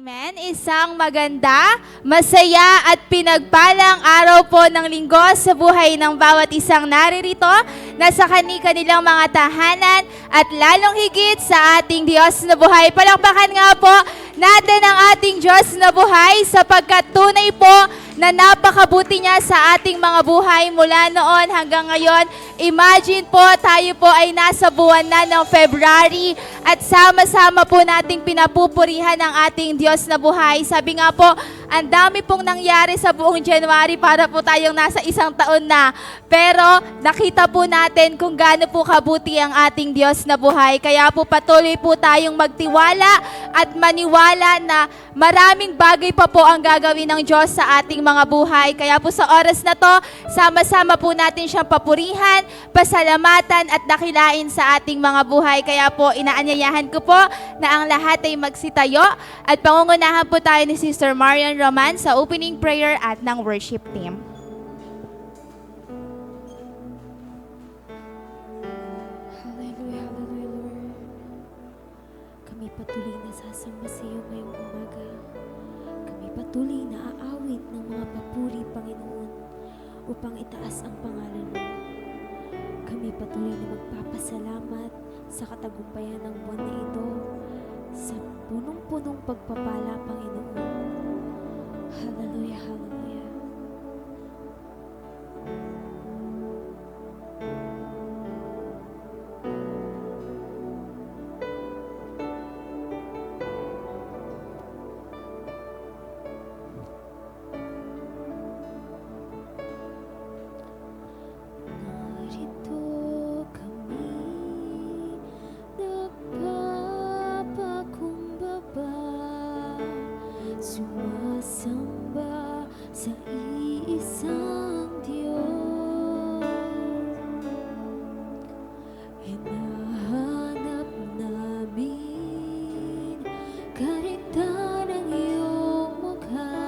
Amen. Isang maganda, masaya at pinagpalang araw po ng linggo sa buhay ng bawat isang naririto na sa kanilang mga tahanan at lalong higit sa ating Diyos na buhay. Palakpakan nga po natin ang ating Diyos na buhay sapagkat tunay po na napakabuti niya sa ating mga buhay mula noon hanggang ngayon. Imagine po, tayo po ay nasa buwan na ng February at sama-sama po nating pinapupurihan ang ating Diyos na buhay. Sabi nga po, ang dami pong nangyari sa buong January para po tayong nasa isang taon na. Pero nakita po natin kung gaano po kabuti ang ating Diyos na buhay. Kaya po patuloy po tayong magtiwala at maniwala na maraming bagay pa po ang gagawin ng Diyos sa ating mga buhay. Kaya po sa oras na to, sama-sama po natin siyang papurihan, pasalamatan at dakilain sa ating mga buhay. Kaya po inaanyayahan ko po na ang lahat ay magsitayo at pangungunahan po tayo ni Sister Marian Roman sa opening prayer at ng worship team. Hallelujah, hallelujah, Lord. Kami patuloy na sasamba sa iyo ngayong umaga. Kami patuloy na aawit ng mga papuri, Panginoon, upang itaas ang pangalan mo. Kami patuloy na magpapasalamat sa katagumpayan ng buwan na ito, sa punong-punong pagpapala, Panginoon. Hallelujah, hallelujah. Narito kami, nagpapakumbaba, sumasamba sa iisang Diyos. Hinahanap namin karita ng iyong mukha,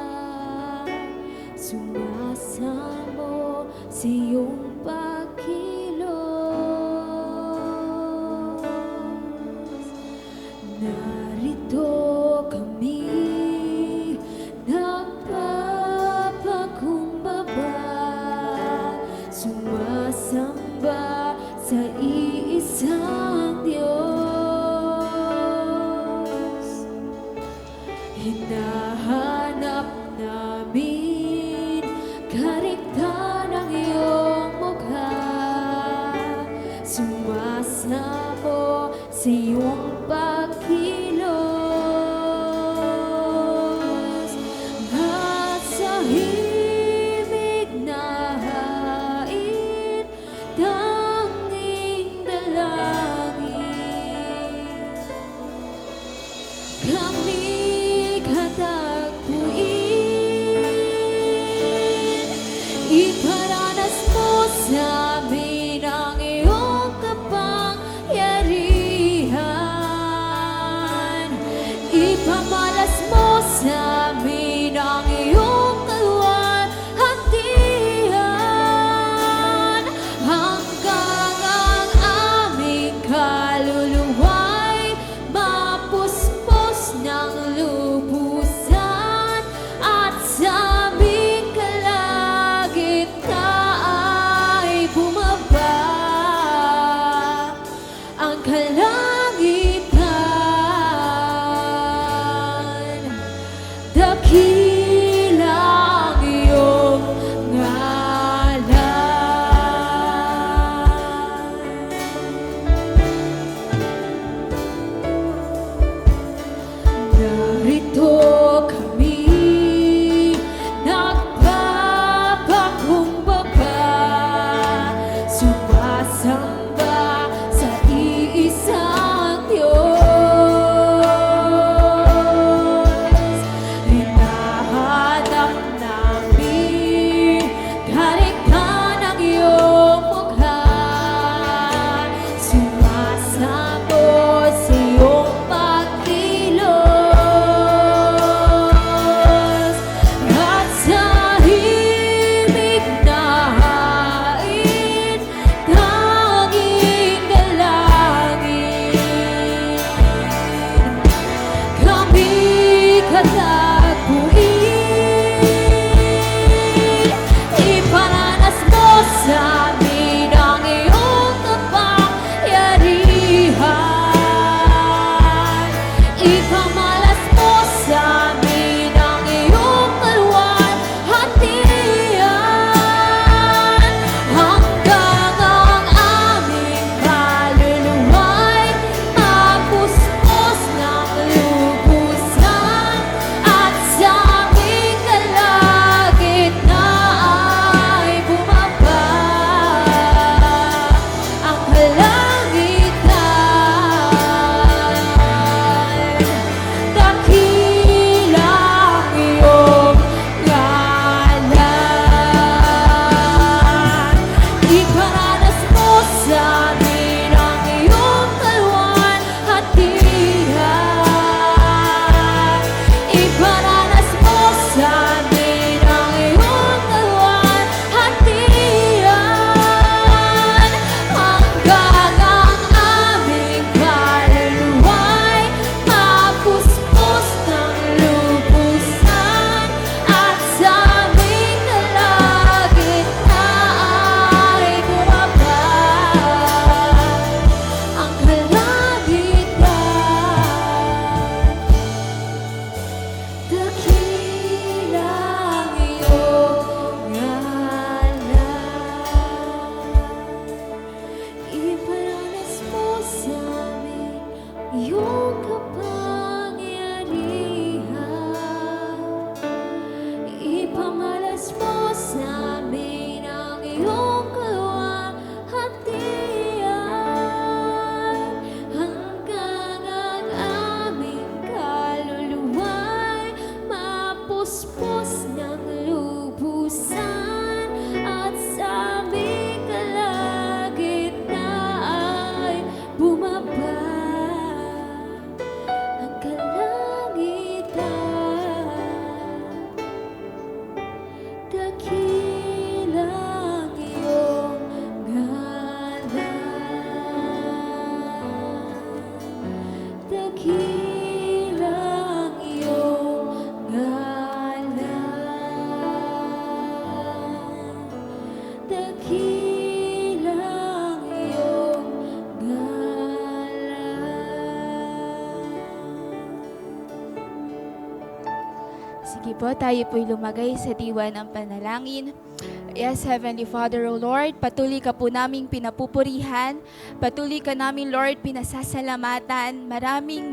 sumasamo sa iyong pagkilos. Narito kami, nagpapakumbaba, sumasamba sa iisang Diyos. Hinahanap namin karikta ng iyong mukha, sumasamo sa iyong pagkilos. At sa himig na hain, tanging dalangin, kami katagpuin. Iparanas mo sa amin ang iyong kapangyarihan. Ipamalas mo sa amin ang iyong kaluwalhatian, hanggang ang aming kaluluwa'y mapuspos ng lubusan, at sa aming kalagitnaan ay bumaba ang kalangitan. Dakila ang iyong ngalan. Narito kami, nagpapakumbaba, sumasamba sa iisang Diyos. Hinahanap namin karikta ng iyong mukha, sumasamo sa iyong pagkilos. Sige po, tayo po'y lumagay sa diwa ng panalangin. Yes, Heavenly Father, O Lord, patuloy ka po naming pinapupurihan. Patuloy ka namin, Lord, pinasasalamatan. Maraming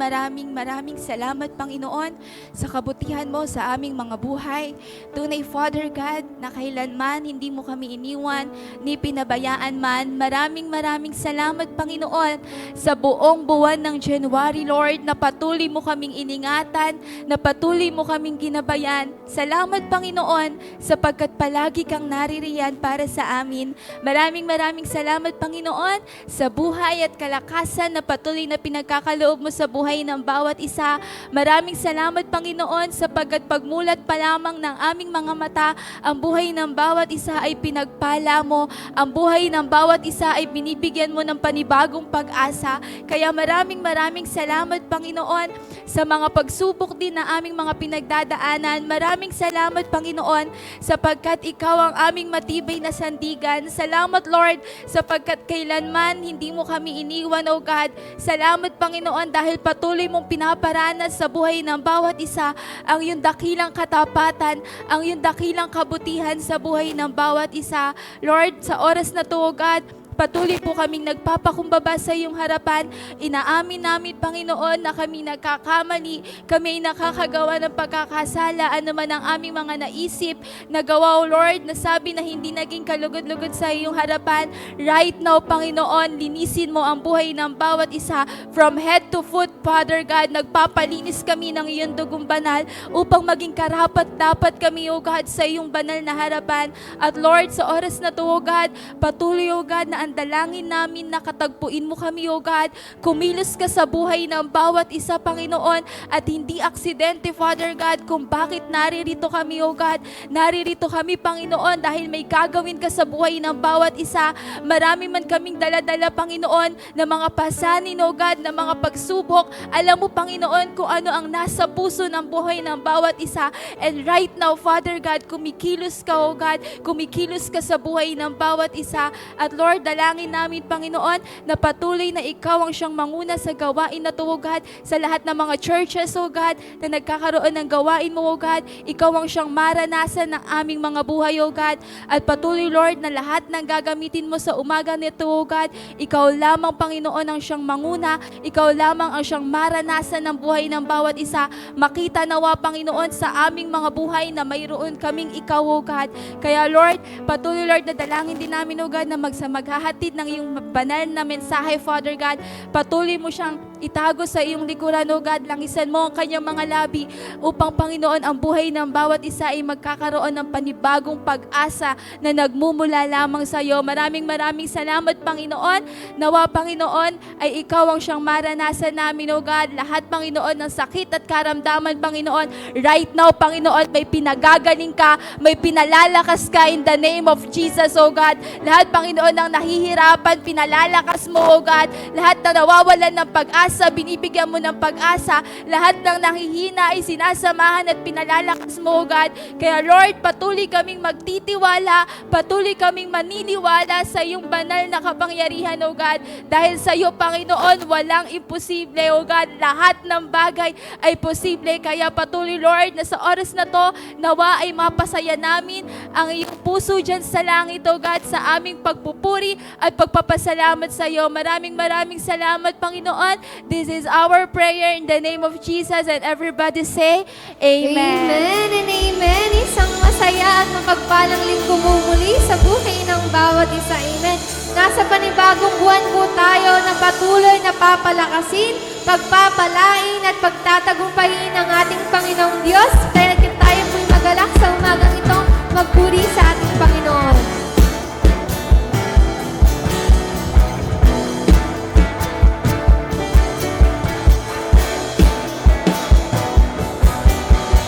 salamat, Panginoon, sa kabutihan mo sa aming mga buhay. Tunay, Father God, na kailanman hindi mo kami iniwan, ni pinabayaan man. Maraming salamat, Panginoon, sa buong buwan ng January, Lord, na patuloy mo kaming iningatan, na patuloy mo kaming ginabayan. Salamat, Panginoon, sapagkat palagi kang naririyan para sa amin. Maraming salamat, Panginoon, sa buhay at kalakasan na patuloy na pinagkakaloob mo sa buhay ng bawat isa. Maraming salamat, Panginoon, sapagkat pagmulat pa lamang ng aming mga mata, ang buhay ng bawat isa ay pinagpala mo. Ang buhay ng bawat isa ay binibigyan mo ng panibagong pag-asa. Kaya maraming salamat, Panginoon, sa mga pagsubok din na aming mga pinagdadaanan. Maraming salamat, Panginoon, sapagkat ikaw ang aming matibay na sandigan. Salamat, Lord, sapagkat kailanman hindi mo kami iniwan, O God. Salamat, Panginoon, dahil patuloy mong pinaparanas sa buhay ng bawat isa ang iyong dakilang katapatan, ang iyong dakilang kabutihan sa buhay ng bawat isa. Lord, sa oras na to, O God, patuloy po kaming nagpapakumbaba sa iyong harapan. Inaamin namin, Panginoon, na kami nagkakamali, kami ay nakakagawa ng pagkakasala, ano man ang aming mga naisip, nagawa, O Lord, na sabi na hindi naging kalugod-lugod sa iyong harapan. Right now, Panginoon, linisin mo ang buhay ng bawat isa from head to foot, Father God. Nagpapalinis kami ng iyong dugong banal upang maging karapat-dapat kami, O God, sa iyong banal na harapan. At Lord, sa oras na to, O God, patuloy, O God, na ang dalangin namin na katagpuin mo kami, O God. Kumilos ka sa buhay ng bawat isa, Panginoon, at hindi aksidente, Father God, kung bakit naririto kami, O God. Naririto kami, Panginoon, dahil may gagawin ka sa buhay ng bawat isa. Marami man kaming daladala, Panginoon, na mga pasanin, O God, na mga pagsubok. Alam mo, Panginoon, kung ano ang nasa puso ng buhay ng bawat isa. And right now, Father God, kumikilos ka, O God. Kumikilos ka sa buhay ng bawat isa. At Lord, dalangin namin, Panginoon, na patuloy na ikaw ang siyang manguna sa gawain na to, O God, sa lahat ng mga churches, O God, na nagkakaroon ng gawain mo, O God. Ikaw ang siyang maranasan ng aming mga buhay, O God. At patuloy, Lord, na lahat ng gagamitin mo sa umaga nito, O God, ikaw lamang, Panginoon, ang siyang manguna. Ikaw lamang ang siyang maranasan ng buhay ng bawat isa. Makita nawa, Panginoon, sa aming mga buhay na mayroon kaming ikaw, O God. Kaya, Lord, patuloy, Lord, na dalangin din namin, O God, na maghahatid ng iyong banal na mensahe, Father God. Patuloy mo siyang itago sa iyong likuran, O God. Langisan mo ang kanyang mga labi upang, Panginoon, ang buhay ng bawat isa ay magkakaroon ng panibagong pag-asa na nagmumula lamang sa iyo. Maraming salamat, Panginoon. Nawa, Panginoon, ay ikaw ang siyang maranasan namin, O God. Lahat, Panginoon, ng sakit at karamdaman, Panginoon, right now, Panginoon, may pinagagaling ka, may pinalalakas ka in the name of Jesus, O God. Lahat, Panginoon, ng nahihirapan, pinalalakas mo, O God. Lahat na nawawalan ng pag-asa, binibigyan mo ng pag-asa. Lahat ng nangihina ay sinasamahan at pinalalakas mo, O God. Kaya Lord, patuloy kaming magtitiwala, patuloy kaming maniniwala sa iyong banal na kapangyarihan, O God. Dahil sa iyo, Panginoon, walang imposible, O God. Lahat ng bagay ay posible. Kaya patuloy, Lord, na sa oras na to, nawa ay mapasaya namin ang iyong puso dyan sa langit, O God, sa aming pagpupuri at pagpapasalamat sa iyo. Maraming salamat, Panginoon. This is our prayer in the name of Jesus, and everybody say, Amen. Amen and amen. Isang masaya at mapagpalang linggo muli sa buhay ng bawat isa. Amen. Nasa panibagong buwan po tayo na patuloy na papalakasin, pagpapalain at pagtatagumpayin ng ating Panginoong Diyos. Kaya tayo po'y magalak sa umagang ito, magpuri sa ating Panginoon.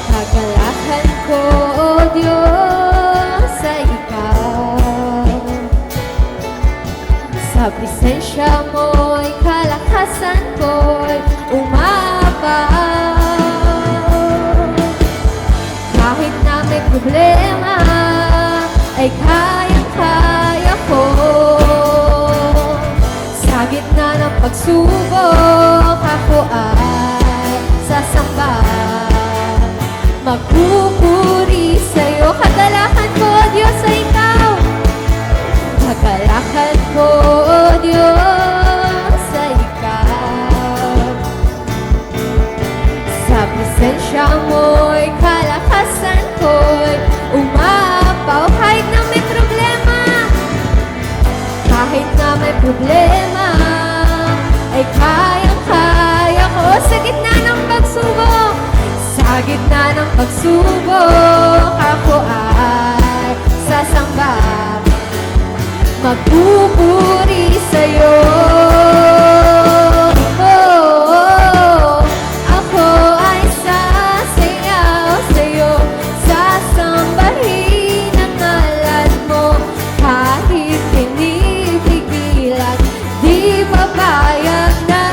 Kagalakan ko, O Diyos, sa Ikaw. Sa presensya mo'y kalakasan ko'y umapaw. Kahit na may problema, ay kayang-kaya ko. Sa gitna ng pagsubok, ako ay sasamba. magpupuri sa'yo. Kagalakan ko, Diyos, ay ikaw. Kagalakan ko, Diyos, ay ikaw. Sa presensya mo'y kalakasan ko'y umaapaw. Kahit na may problema, kahit na may problema, ay kayang-kaya ko. Sa gitna ng pagsubok, sa gitna ng pagsubok, ako ay sasamba, magpupuri sa'yo. Ako ay sasayaw sa'yo, sasambahin ang ngalan mo, kahit pinipigilan, di papayag na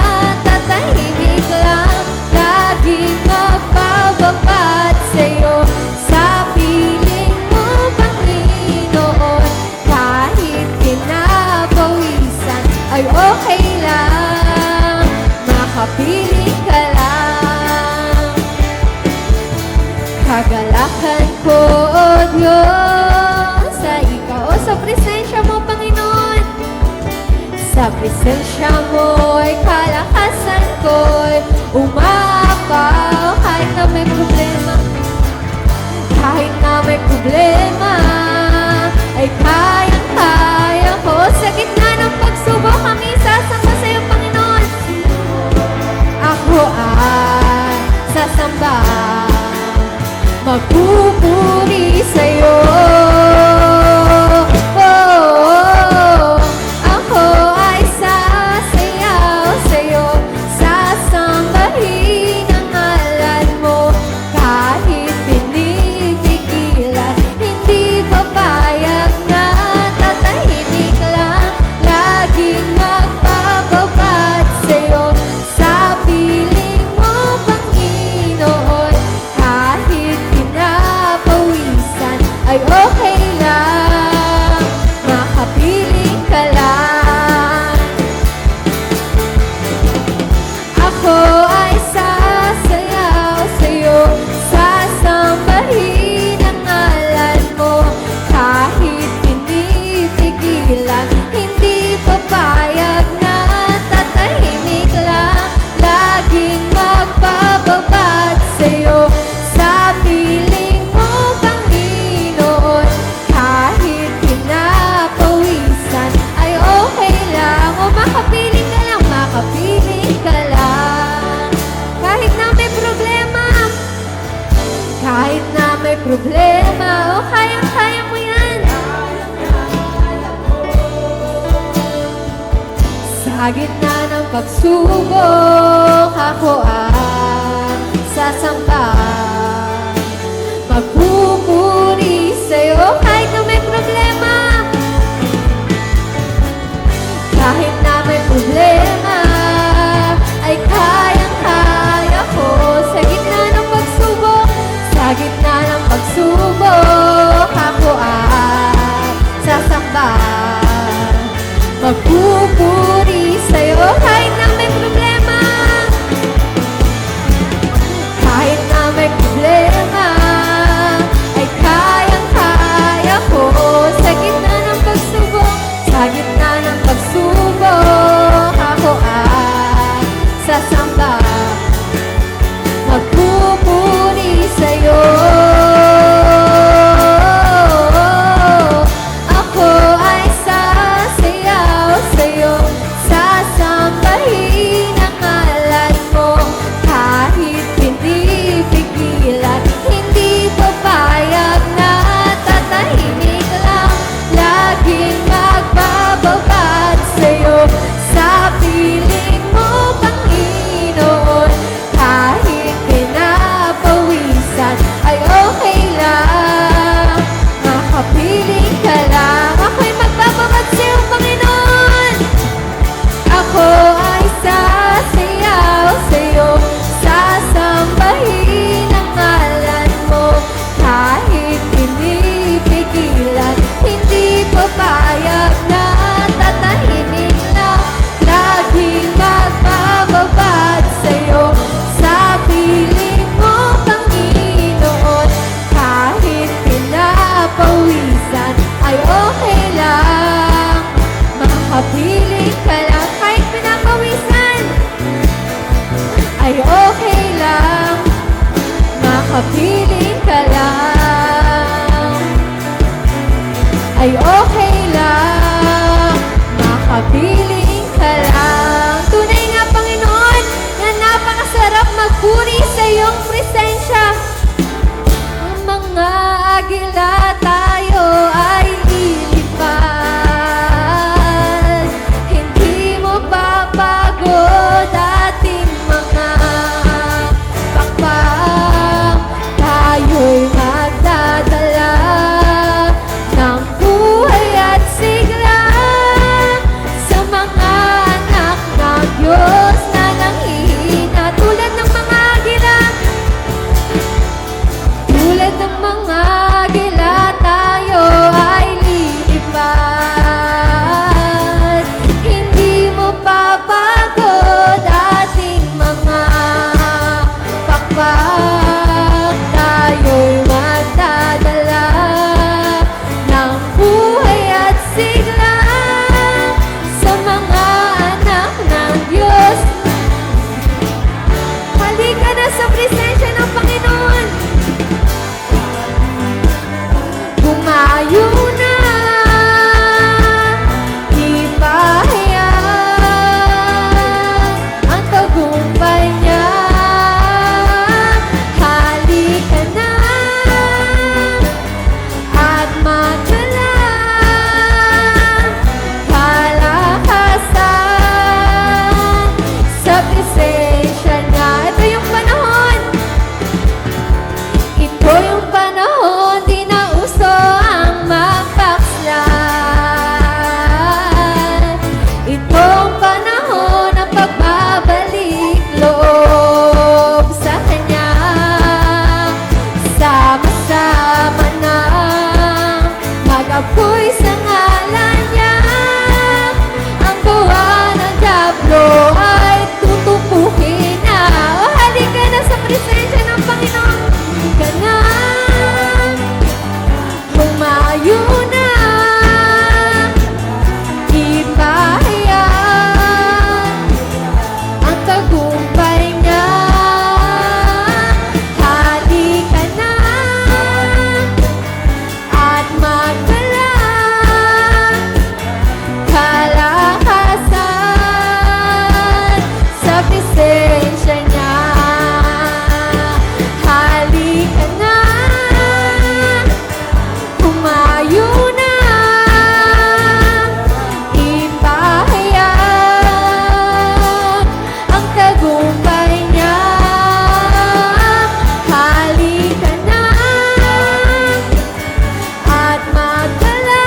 tatahimik lang, laging magpababad sa'yo, sa piling mo, Panginoon, kahit pinapawisan, ay okay lang, makapiling ka lang. Kagalakan ko, O Diyos, sa ikaw, o sa presensya mo, Panginoon. Sa presensya mo'y kalakasan ko'y umaapaw. Kahit na may problema, kahit na may problema, ay kayang-kaya ko. Sa gitna ng pagsubok, kami sasamba sa'yo, Panginoon. Ako ay sasamba, magpupuri sa'yo. Ako ay sasayaw sa'yo, sasambahin ang ngalan mo, kahit pinipigilan, hindi papayag na tatahimik lang, laging magpapabad sa'yo, sa piling mo, Panginoon, kahit pinapawisan, ay okay lang, makapiling ka lang. Ako ay sasayaw sa'yo, sasambahin ang ngalan mo, kahit pinipigilan, hindi papayag na tatahimik lang, laging magpababad sa'yo, sa piling mo, Panginoon, kahit pinapawisan, ay okay lang. O makapiling ka lang, makapiling ka lang. Kahit na may problema, kahit na may problema, o kayang-kaya mo yan. Sa gitna ng pagsubok, ako ay sasamba, magpupuri sa'yo. Kahit na may problema, kahit na may problema, ay kayang-kaya ko. Sa gitna ng pagsubok, sa gitna ng pagsubok, ako ay sasamba, magpupuri sa'yo. Kahit na may problema, kahit na may ay okay lang. Makapiling ka lang. Tunay nga, Panginoon, na napakasarap magpuri sa iyong presensya. Ang mga agila tayo ay lilipad. Hindi mo papagod ating mga pakpak. Tayo'y magdadala ng buhay at sigla sa mga anak ng Diyos na nanghihina. Tulad ng mga agila, tulad ng mga agila, tayo ay lilipad. Hindi mo papagod ating mga pakpak. Tayo'y magdadala ng buhay at sigla sa mga anak ng Diyos. Halika na sa presensya ng Panginoon. Bumayo na, ipahiya ang tagumpay niya. Halika na at magdala kalakasan sa presensya niya. Ito yung panahon. Ito yung panahon, di na uso ang magpakaslan. Ito ang panahon ng pagbabalik loob sa Kanya. Sama-sama na mag-apoy sa ngalan niya. Ang gawa ng Diablo ay tutupukin na. O halika na sa presensya ng Panginoon. Halika na, humayo na, ipahiya ang tagumpay niya. Halika na at magdala kalakasan sa presensya niya. Halika na, humayo na, ipahiya ang tagumpay niya. Halika na at magdala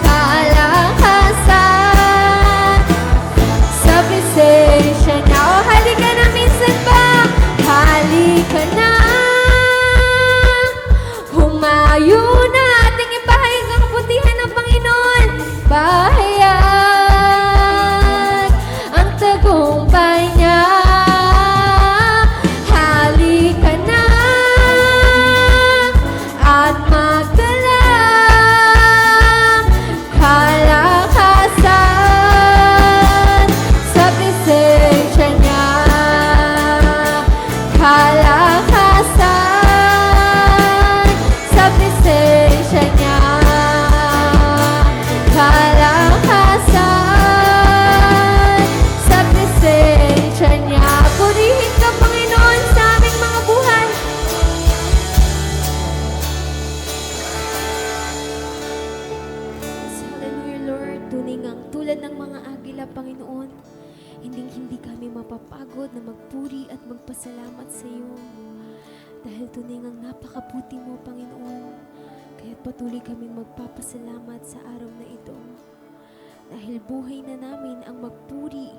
kalakasan sa presensya niya. O halika na, minsan pa. Halika na, humayo na, ating ipahayag ang kabutihan ng Panginoon. Pahayag ang tagumpay niya. Halika na at magdala kalakasan sa presensya niya. Kalakasan sa presensya niya. Kalakasan sa presensya niya. Purihin ka, Panginoon, sa aming mga buhay. Hallelujah, Lord. Tunay ngang tulad ng mga agila, Panginoon, hindi kami mapapagod na magpuri at magpasalamat sa iyo. Dahil tunay ngang napakabuti mo, Panginoon. Kaya't patuloy kaming magpapasalamat sa araw na ito. Dahil buhay na namin ang magpuri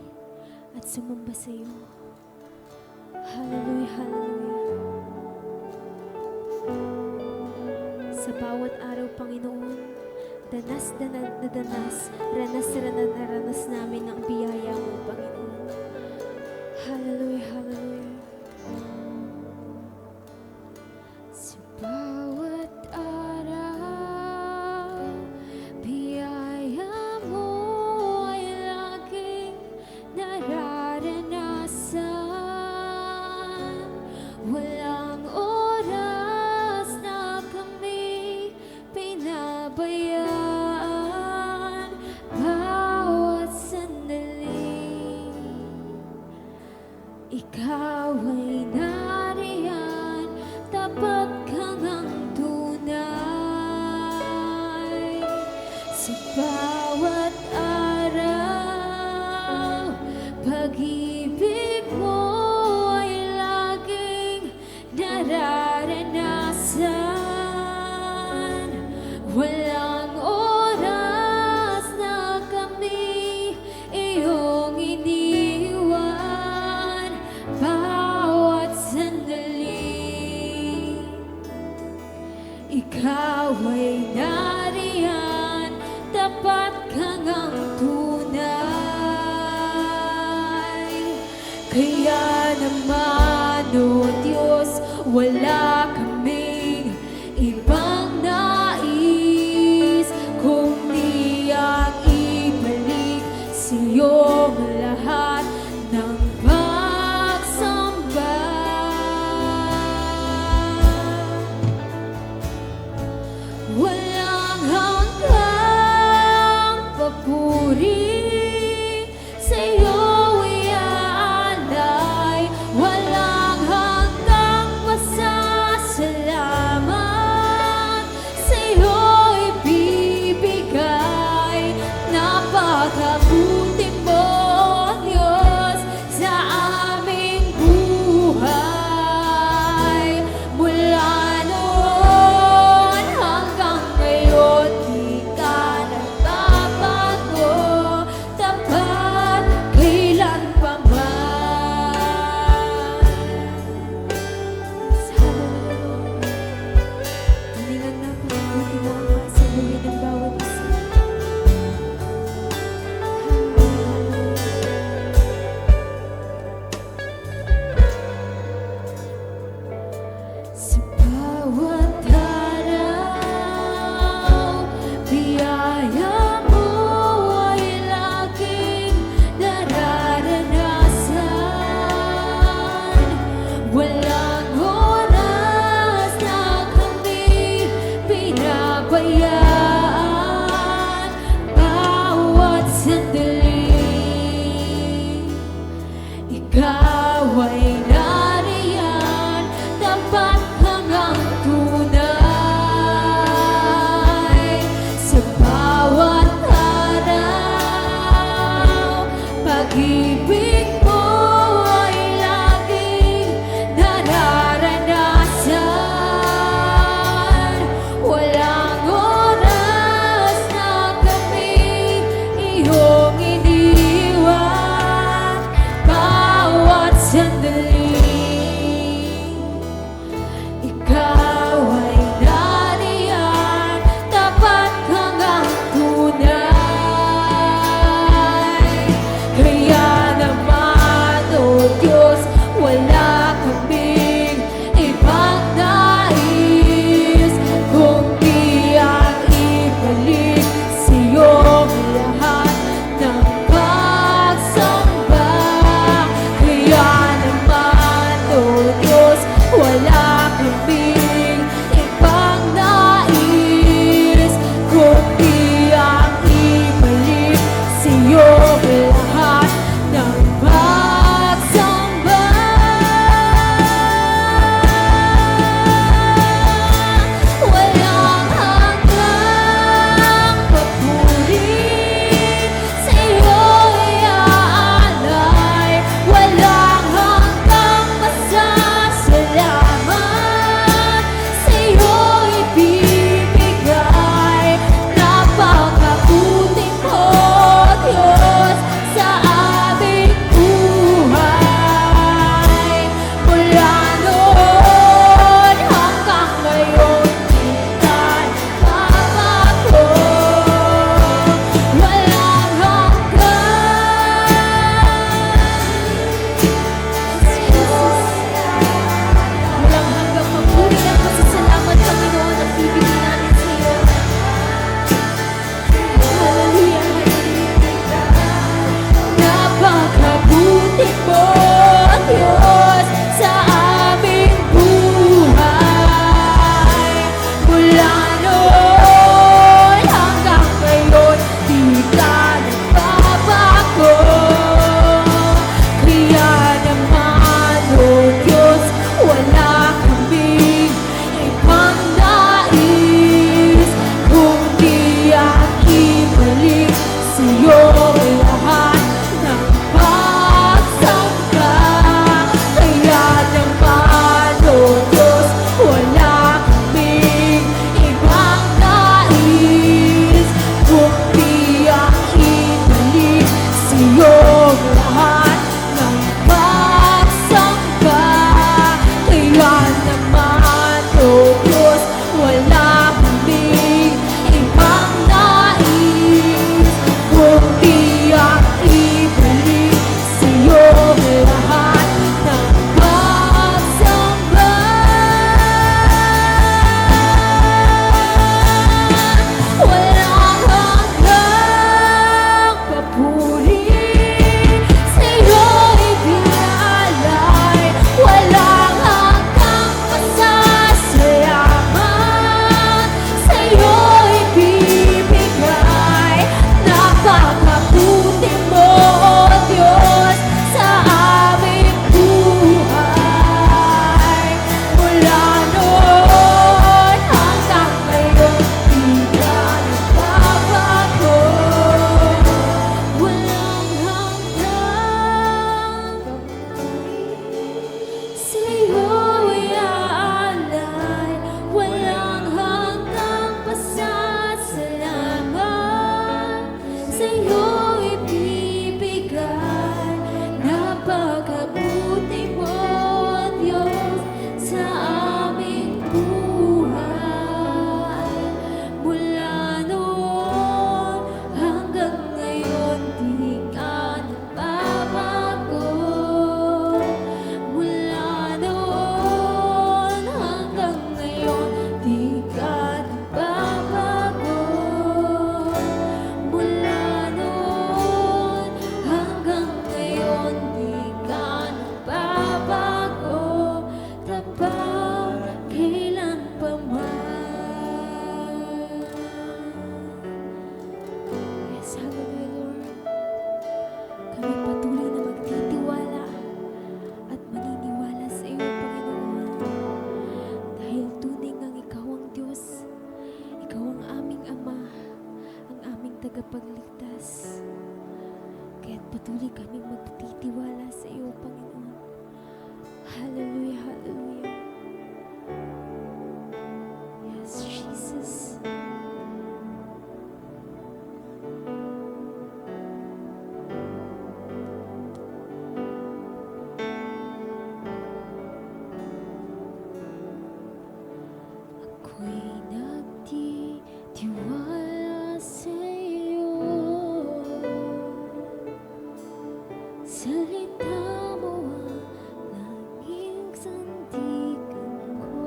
at sumamba sa iyo. Hallelujah, hallelujah. Sa bawat araw, Panginoon, danas na danas, ranas namin ang biyaya mo, Panginoon. Hallelujah, hallelujah. Sa bawat araw, biyaya mo ay laging nararanasan. Walang oras na kami Walang oras na kami iyong iniwan, bawat sandali ikaw ay nariyan, tapat kang ang tunay. Kaya naman, O Diyos, wala kaming ibang nais kundi ang ibalik sa iyong lahat ng pagsamba. Walang hanggang papuri sa iyo iaalay, walang hanggang pasasalamat sa iyo ibibigay. Napakabuti mo, Diyos, sa aming buhay. Mula noon hanggang ngayon, di ka nagbabago, tapat kailan pa man. Tulingan na pagkabuti mo ang sa buhay ng bawat isa. Sa bawat araw, biyaya mo ay laging nararanasan. Walang oras na kami pinabayaan, bawat sandali ikaw ay nariyan, tapat kang ang tunay. Sa bawat araw, pag-ibig mo ay laging nararanasan. Walang oras na kami iyong iniwan, bawat sandali ikaw ay nariyan, tapat kang ang tunay. Kaya naman, O Diyos, wala kaming ibang nais kundi ang ibalik sa iyong lahat ng pagsamba. Kaya naman, O Diyos, wala kaming ibang nais kundi ang ibalik sa iyong lahat ng pagsamba. Walang hanggang papuri sa iyo iaalay, walang hanggang pasasalamat tagapagligtas. Kaya't patuloy kaming magtitiwala sa iyo, Panginoon. Hallelujah, hallelujah. Yes, Jesus. Ako'y nagtitiwala sa iyo. Salita mo ang laging sandigan ko.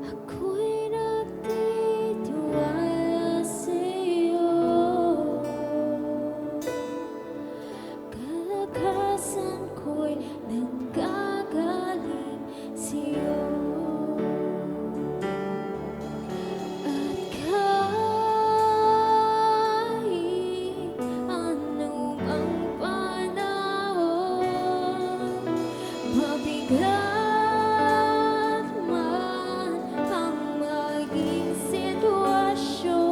Ako'y nagtitiwala sa iyo. Kalakasan ko'y nanggagaling sa iyo. At kahit anumang panahon, mabigat man ang maging sitwasyon,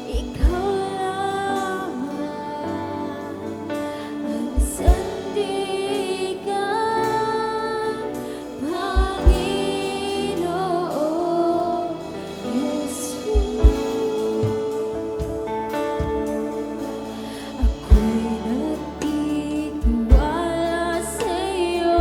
ikaw lamang ang sandigan, Panginoon Jesus. Ako'y nagtitiwala sa iyo.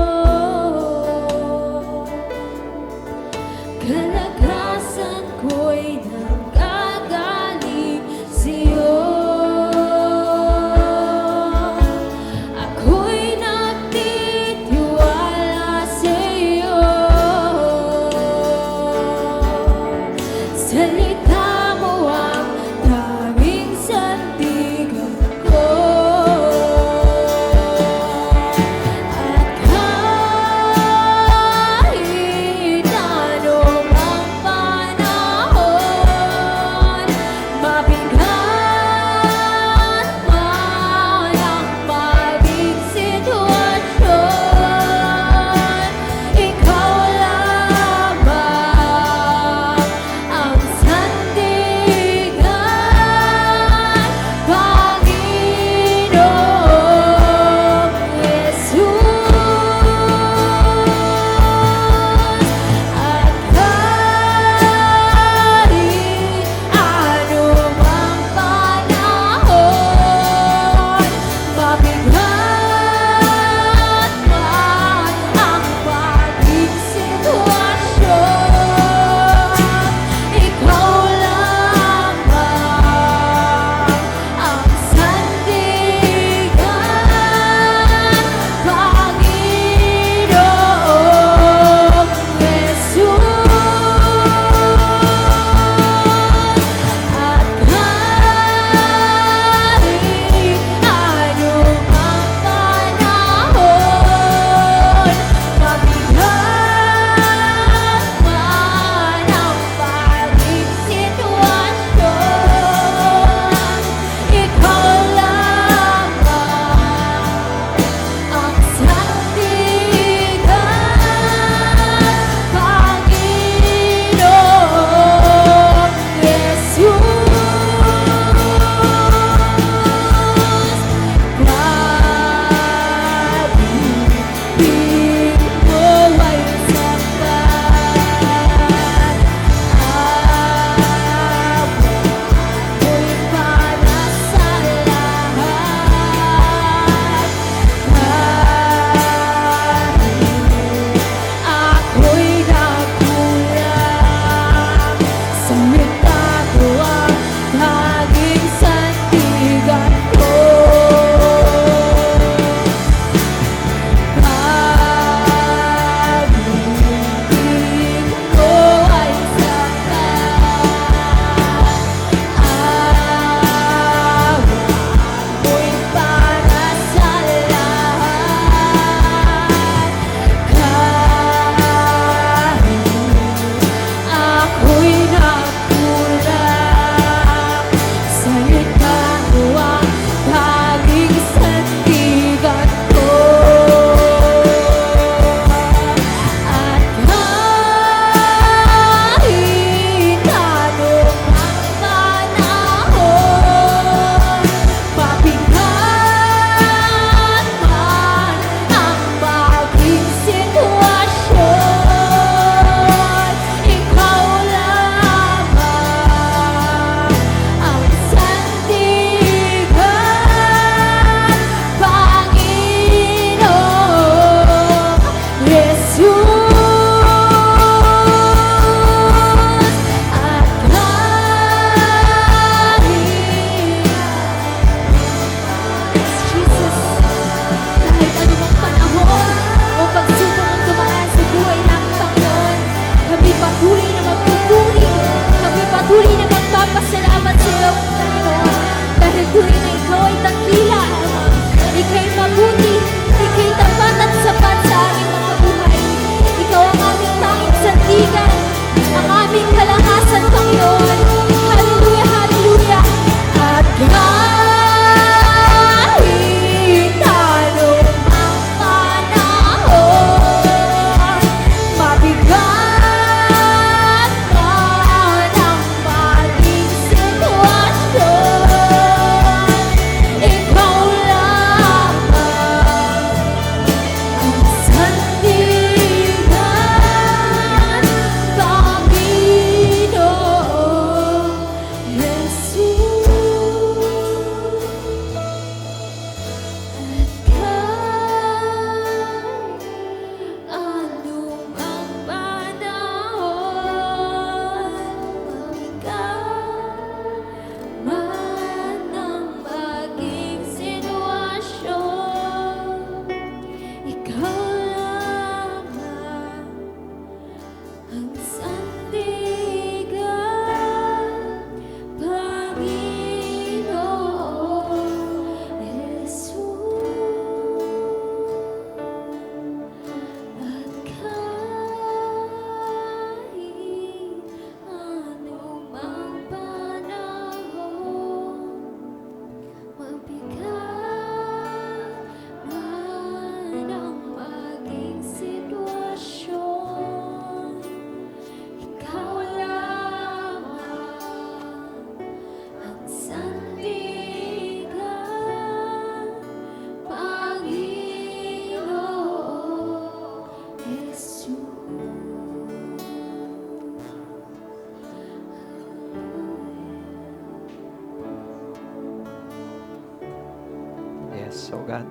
God.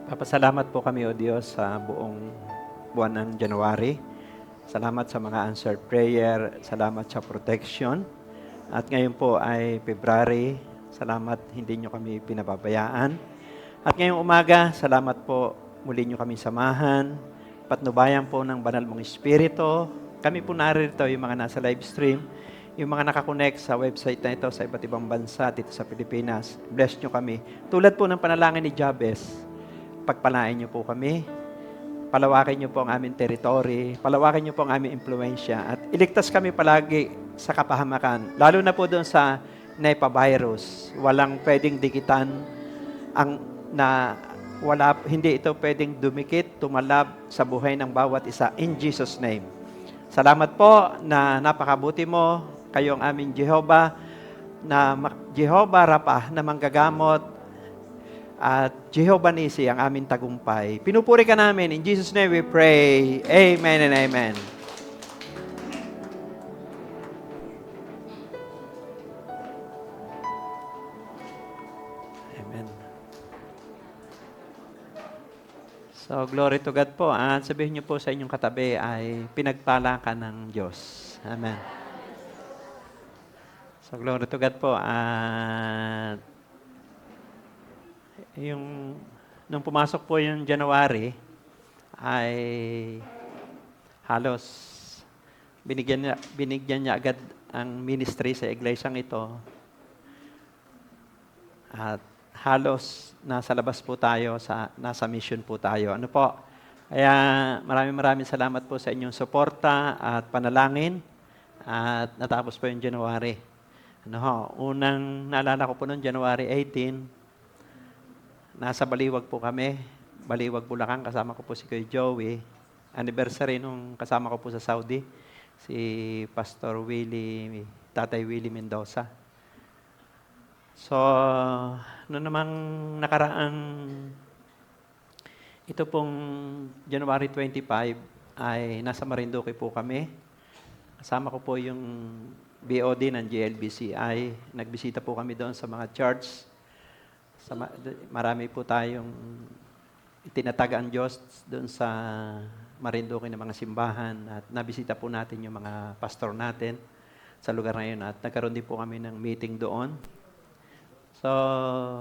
Papasalamat po kami, O Diyos, sa buong buwan ng January. Salamat sa mga answered prayer. Salamat sa protection. At ngayon po ay February. Salamat hindi nyo kami pinababayaan. At ngayong umaga, salamat po muli nyo kami samahan. Patnubayan po ng banal mong Espiritu. Kami po narito, yung mga nasa live stream, yung mga nakakonect sa website na ito sa iba't ibang bansa dito sa Pilipinas. Bless nyo kami. Tulad po ng panalangin ni Jabez, pagpalain nyo po kami. Palawakin niyo po ang aming territory, palawakin niyo po ang aming impluensya, at iligtas kami palagi sa kapahamakan. Lalo na po doon sa Nipah virus. Walang pwedeng dikitan hindi ito pwedeng dumikit, tumalab sa buhay ng bawat isa. In Jesus' name. Salamat po na napakabuti mo. Kayo ang aming Jehovah, Jehovah Rapha na manggagamot, at Jehovah Nisi ang aming tagumpay. Pinupuri ka namin. In Jesus' name we pray. Amen and amen. Amen. So, glory to God po. At sabihin niyo po sa inyong katabi ay pinagpala ka ng Diyos. Amen. So, glory to God po. At nung pumasok po yung January, ay halos binigyan niya agad ang ministry sa iglesyang ito. At halos nasa labas po tayo, nasa mission po tayo. Ano po? Kaya maraming salamat po sa inyong suporta at panalangin. At natapos po yung January. Unang naalala ko po noong January 18, nasa Baliwag po kami. Baliwag, Bulacan. Kasama ko po si Kuya Joey. Anniversary nung kasama ko po sa Saudi. Si Pastor Tatay Willie Mendoza. So, noon namang nakaraang, ito pong January 25, ay nasa Marinduque po kami. Kasama ko po yung BOD ng GLBCI. Nagbisita po kami doon sa mga church. Marami po tayong itinatag ang Diyos doon sa Marinduque ng mga simbahan, at nabisita po natin yung mga pastor natin sa lugar na yun, at nagkaroon din po kami ng meeting doon. So,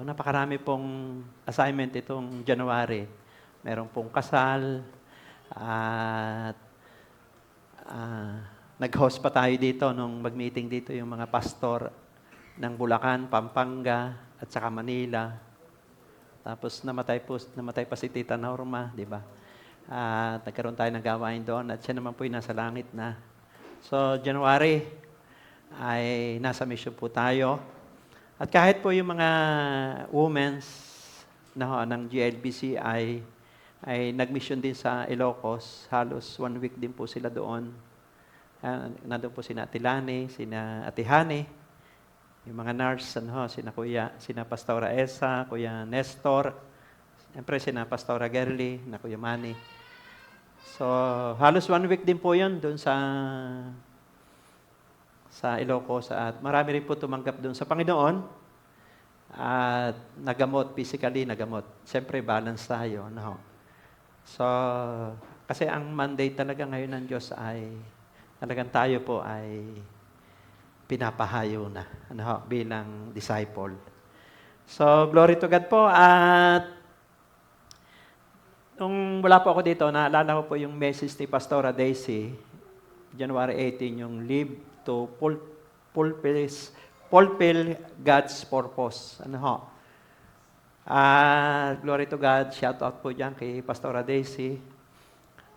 napakarami pong assignment itong January. Meron pong kasal, at nag-host pa tayo dito nung mag-meeting dito yung mga pastor ng Bulacan, Pampanga, at saka Manila. Tapos namatay pa si Tita Norma, di ba? Nagkaroon tayo ng gawain doon, at siya naman po yung nasa langit na. So, January ay nasa mission po tayo. At kahit po yung mga women's ng GLBC ay nag-mission din sa Ilocos. Halos 1 week din po sila doon. Nandun po sina Atilani, sina Atihani, yung mga nurse, sina Pastora Esa, Kuya Nestor, siyempre sina Pastora Gerly, na Kuya Manny. So, halos 1 week din po yun doon sa Ilocos, at marami rin po tumanggap doon sa Panginoon, at nagamot, physically nagamot. Siyempre, balance tayo. So, kasi ang mandate talaga ngayon ng Diyos ay, talagang tayo po ay pinapahayo na bilang disciple. So, glory to God po. At nung wala po ako dito, naalala ko po yung message ni Pastora Daisy, January 18, yung live to fulfill God's purpose. Glory to God. Shout out po dyan kay Pastora Daisy.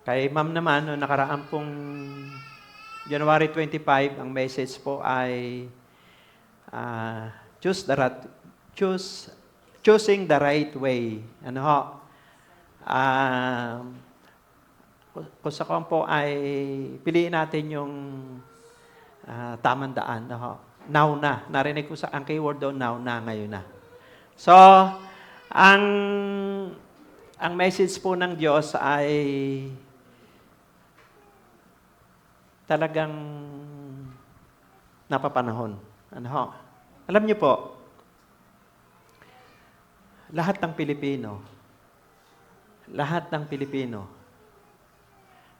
Kay Ma'am naman, nung nakaraan pong January 25, ang message po ay choosing the right way. Kung sa po ay piliin natin yung tamang daan. Now na. Narinig ko ang keyword doon, now na, ngayon na. So, ang message po ng Diyos ay talagang napapanahon. Ano ho? Alam niyo po, lahat ng Pilipino,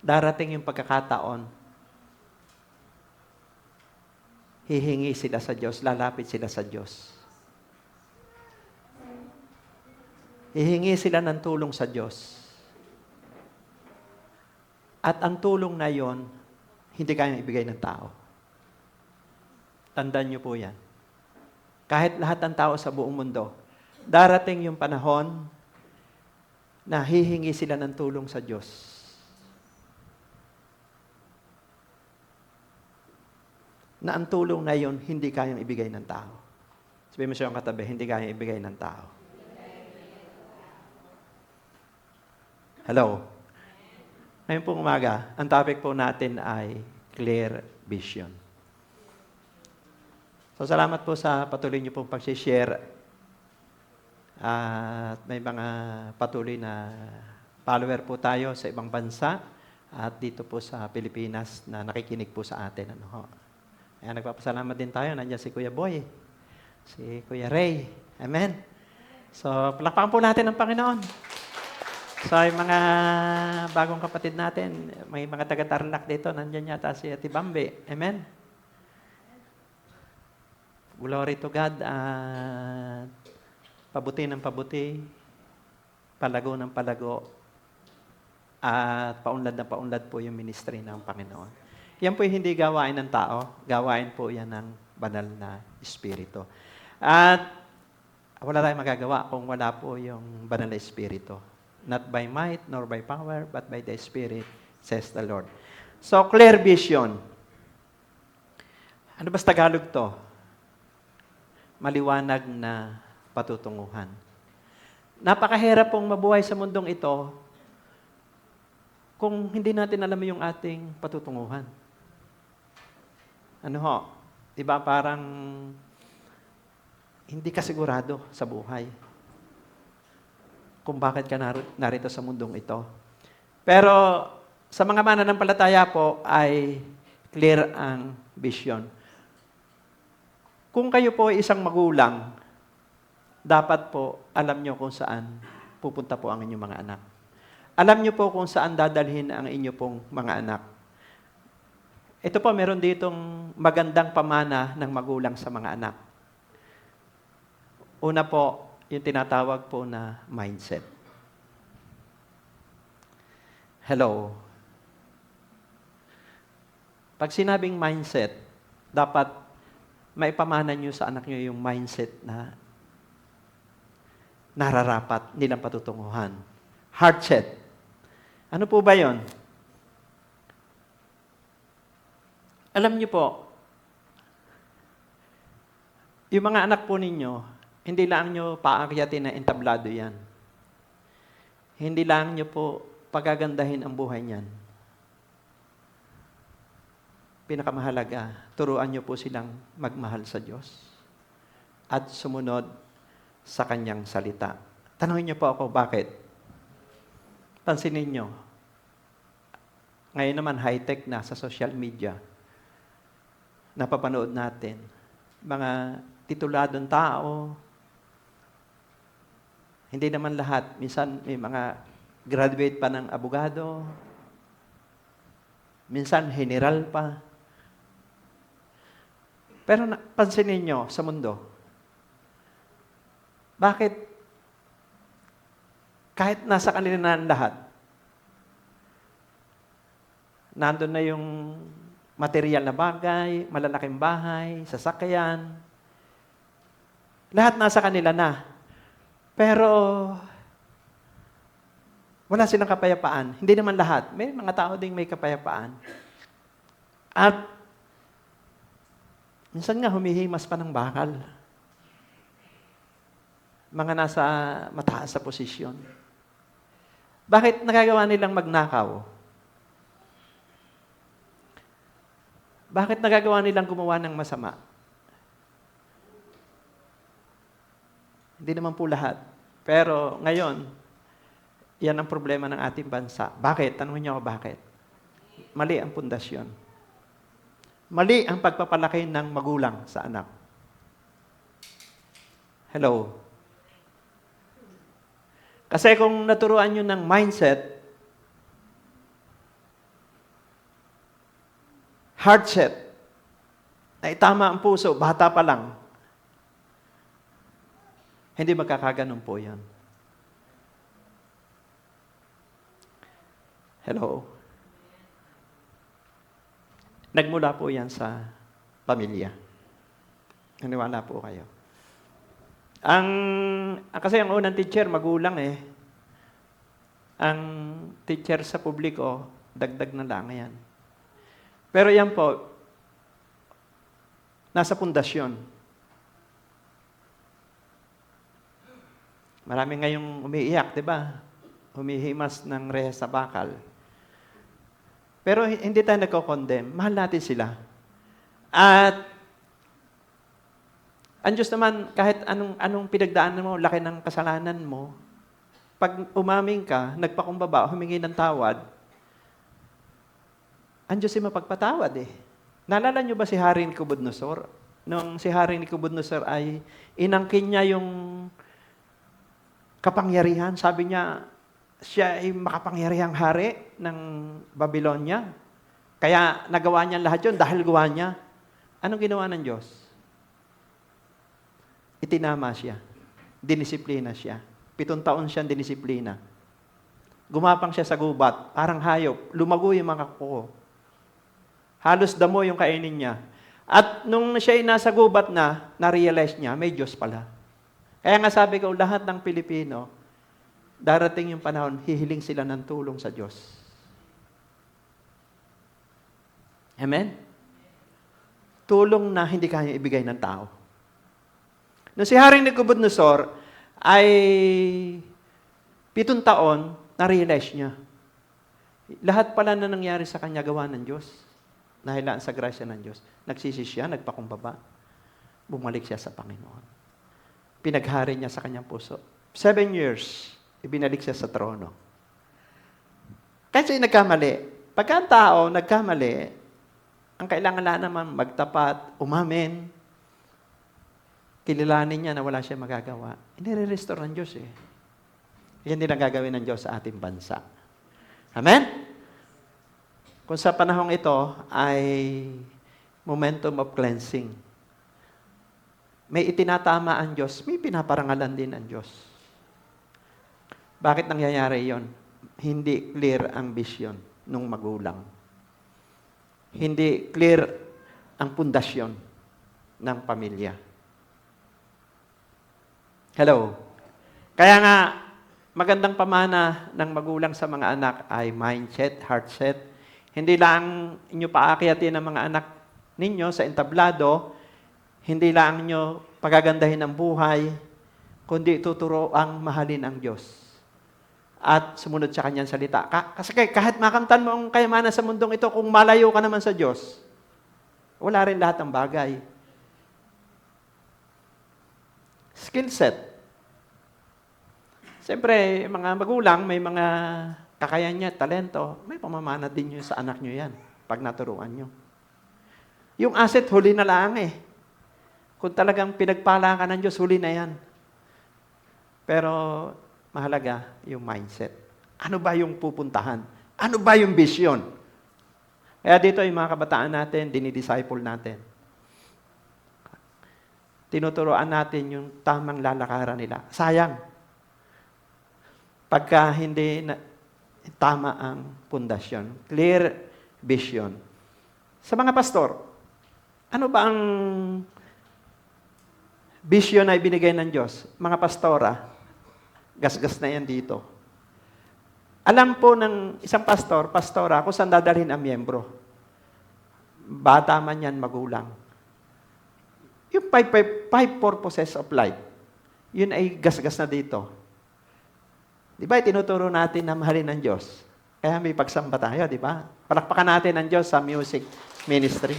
darating yung pagkakataon, hihingi sila sa Diyos, lalapit sila sa Diyos. Hihingi sila ng tulong sa Diyos. At ang tulong na yon, hindi kayang ibigay ng tao. Tandaan niyo po yan. Kahit lahat ng tao sa buong mundo, darating yung panahon na hihingi sila ng tulong sa Diyos. Na ang tulong na yon, hindi kayang ibigay ng tao. Sabihin mo siya yung katabi, hindi kayang ibigay ng tao. Hello? Ngayon pong umaga, ang topic po natin ay clear vision. So, salamat po sa patuloy niyo pong pag-share. At may mga patuloy na follower po tayo sa ibang bansa at dito po sa Pilipinas na nakikinig po sa atin. Ano ho? Ayan, nagpapasalamat din tayo. Nandiyan si Kuya Boy, si Kuya Ray. Amen? So, palakpakan po natin ang Panginoon. So, yung mga bagong kapatid natin, may mga taga-Tarlac dito, nandiyan yata si Ate Bambi. Amen? Glory to God. Pabuti ng pabuti, palago ng palago, at paunlad na paunlad po yung ministry ng Panginoon. Yan po hindi gawain ng tao, gawain po yan ng banal na Espiritu. At wala tayong magagawa kung wala po yung banal na Espiritu. Not by might, nor by power, but by the Spirit, says the Lord. So, clear vision. Ano ba sa Tagalog to? Maliwanag na patutunguhan. Napakahirap pong mabuhay sa mundong ito kung hindi natin alam yung ating patutunguhan. Ano ho? Diba parang hindi ka sigurado sa buhay kung bakit ka narito sa mundong ito. Pero sa mga mananampalataya po ay clear ang vision. Kung kayo po ay isang magulang, dapat po alam nyo kung saan pupunta po ang inyong mga anak. Alam nyo po kung saan dadalhin ang inyong pong mga anak. Ito po, meron ditong magandang pamana ng magulang sa mga anak. Una po, yung tinatawag po na mindset. Hello. Pag sinabing mindset, dapat maipamana nyo sa anak nyo yung mindset na nararapat nilang patutunguhan. Heart set. Ano po ba yon? Alam nyo po, yung mga anak po ninyo, hindi lang nyo paakyatin na entablado yan. Hindi lang nyo po pagagandahin ang buhay niyan. Pinakamahalaga, turuan nyo po silang magmahal sa Diyos at sumunod sa Kanyang salita. Tanungin niyo po ako, bakit? Pansinin niyo. Ngayon naman, high-tech na sa social media. Napapanood natin. Mga tituladong tao. Hindi naman lahat. Minsan, may mga graduate pa ng abogado. Minsan, general pa. Pero pansinin niyo sa mundo, bakit kahit nasa kanila na ang lahat, nandun na yung material na bagay, malalaking bahay, sasakyan, lahat nasa kanila na. Pero wala silang kapayapaan. Hindi naman lahat. May mga tao ding may kapayapaan. At minsan nga humihimas pa ng bakal. Mga nasa mataas sa posisyon. Bakit nagagawa nilang magnakaw? Bakit nagagawa nilang gumawa ng masama? Hindi naman po lahat. Pero ngayon, yan ang problema ng ating bansa. Bakit? Tanungin niyo ako bakit. Mali ang pundasyon. Mali ang pagpapalaki ng magulang sa anak. Hello? Kasi kung naturuan nyo ng mindset, heart set, na itama ang puso, bata pa lang, hindi magkakaganon po yan. Hello? Nagmula po yan sa pamilya. Naniwala po kayo. Kasi ang unang teacher, magulang eh. Ang teacher sa publiko, dagdag na lang yan. Pero yan po, nasa pundasyon. Marami ngayong umiiyak, di ba? Humihimas ng rehas sa bakal. Pero hindi tayo nagko-condemn. Mahal natin sila. At ang Diyos naman, kahit anong pinagdaanan mo, laki ng kasalanan mo, pag umaming ka, nagpakumbaba, humingi ng tawad, ang Diyos ay mapagpatawad eh. Naalala niyo ba si Hari Nabucodonosor? Nung si Hari Nabucodonosor ay inangkin niya yung kapangyarihan, sabi niya, siya ay makapangyarihang hari ng Babylonia. Kaya nagawa niya lahat yun dahil gawa niya. Anong ginawa ng Diyos? Itinama siya. Dinisiplina siya. 7 taon siyang dinisiplina. Gumapang siya sa gubat, parang hayop. Lumago yung mga kuko. Halos damo yung kainin niya. At nung siya ay nasa gubat na, na-realize niya, may Diyos pala. Kaya nga sabi ko, lahat ng Pilipino, darating yung panahon, hihiling sila ng tulong sa Diyos. Amen? Tulong na hindi kaya ibigay ng tao. Nung si Haring Nabucodonosor ay 7 taon, na-realize niya. Lahat pala na nangyari sa kanya gawa ng Diyos. Nahilaan sa grasya ng Diyos. Nagsisi siya, nagpakumbaba. Bumalik siya sa Panginoon. Pinaghari niya sa kanyang puso. 7 years, ibinalik siya sa trono. Kasi nagkamali. Pagka ang tao nagkamali, ang kailangan lang naman magtapat, umamin, kilalanin niya na wala siya magagawa. Inire-restore ng Diyos eh. Yan din ang gagawin ng Diyos sa ating bansa. Amen? Kung sa panahong ito ay momentum of cleansing. May itinatama ang Diyos, may pinaparangalan din ang Diyos. Bakit nangyayari yon? Hindi clear ang vision ng magulang. Hindi clear ang pundasyon ng pamilya. Hello? Kaya nga, magandang pamana ng magulang sa mga anak ay mindset, heart set. Hindi lang inyo paakyatin ang mga anak ninyo sa entablado, hindi lang inyo pagagandahin ang buhay, kundi tuturo ang mahalin ang Diyos. At sumunod sa kanyang salita. Kasi kahit makamtan mo ang kayamanan sa mundong ito, kung malayo ka naman sa Diyos, wala rin lahat ng bagay. Skill set. Siyempre, mga magulang, may mga kakayahan niya, talento, may pamamana din nyo sa anak nyo yan, pag naturuan nyo. Yung asset, huli na lang eh. Kung talagang pinagpala ka ng Diyos, huli na yan. Pero, mahalaga yung mindset. Ano ba yung pupuntahan? Ano ba yung vision? Kaya dito yung mga kabataan natin, dinidisciple natin. Tinuturoan natin yung tamang lalakaran nila. Sayang. Pagka hindi tama ang pundasyon. Clear vision. Sa mga pastor, ano ba ang vision na ibinigay ng Diyos? Mga pastora, gasgas na yan dito. Alam po ng isang pastora, kung saan dadalhin ang miyembro. Bata man yan, magulang. Yung five purposes of life, yun ay gasgas na dito. Di ba, tinuturo natin na mahalin ng Diyos. Kaya may pagsamba tayo, di ba? Palakpakan natin ang Diyos sa music ministry.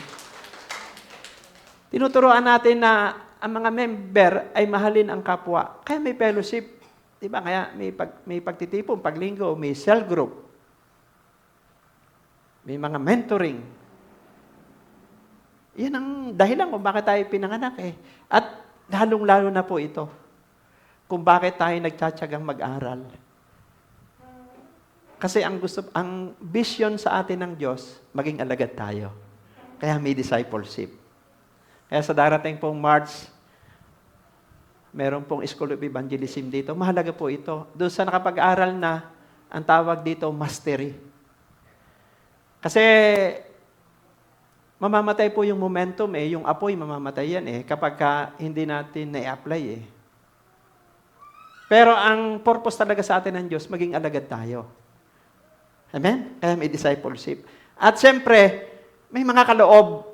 Tinuturoan natin na ang mga member ay mahalin ang kapwa. Kaya may fellowship. Di ba? Kaya may pagtitipon, paglinggo, may cell group. May mga mentoring. Yan ang dahilan kung bakit tayo pinanganak eh. At lalong-lalo na po ito, kung bakit tayo nagtsatsagang mag-aral. Kasi ang vision sa atin ng Diyos, maging alagad tayo. Kaya may discipleship. Kaya sa darating pong March, meron pong School of Evangelism dito. Mahalaga po ito. Doon sa nakapag-aral na, ang tawag dito, mastery. Kasi, mamamatay po yung momentum eh. Yung apoy, mamamatay yan eh. Kapag hindi natin na-apply eh. Pero ang purpose talaga sa atin ng Diyos, maging alagad tayo. Amen? Kaya may discipleship. At siyempre, may mga kaloob.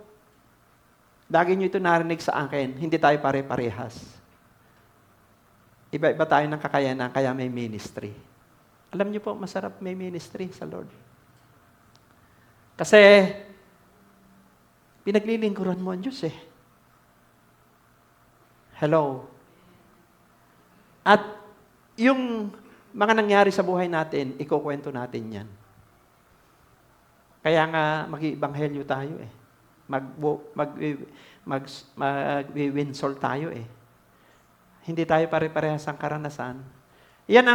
Lagi nyo ito narinig sa akin, hindi tayo pare-parehas. Iba-iba tayo ng kakayanan, kaya may ministry. Alam niyo po, masarap may ministry sa Lord. Kasi, pinaglilingkuran mo ang Diyos eh. Hello. At yung mga nangyari sa buhay natin, ikukwento natin yan. Kaya nga, mag-iibanghelyo tayo eh. Mag-winsol tayo eh. Hindi tayo pare-parehas ang karanasan. Yan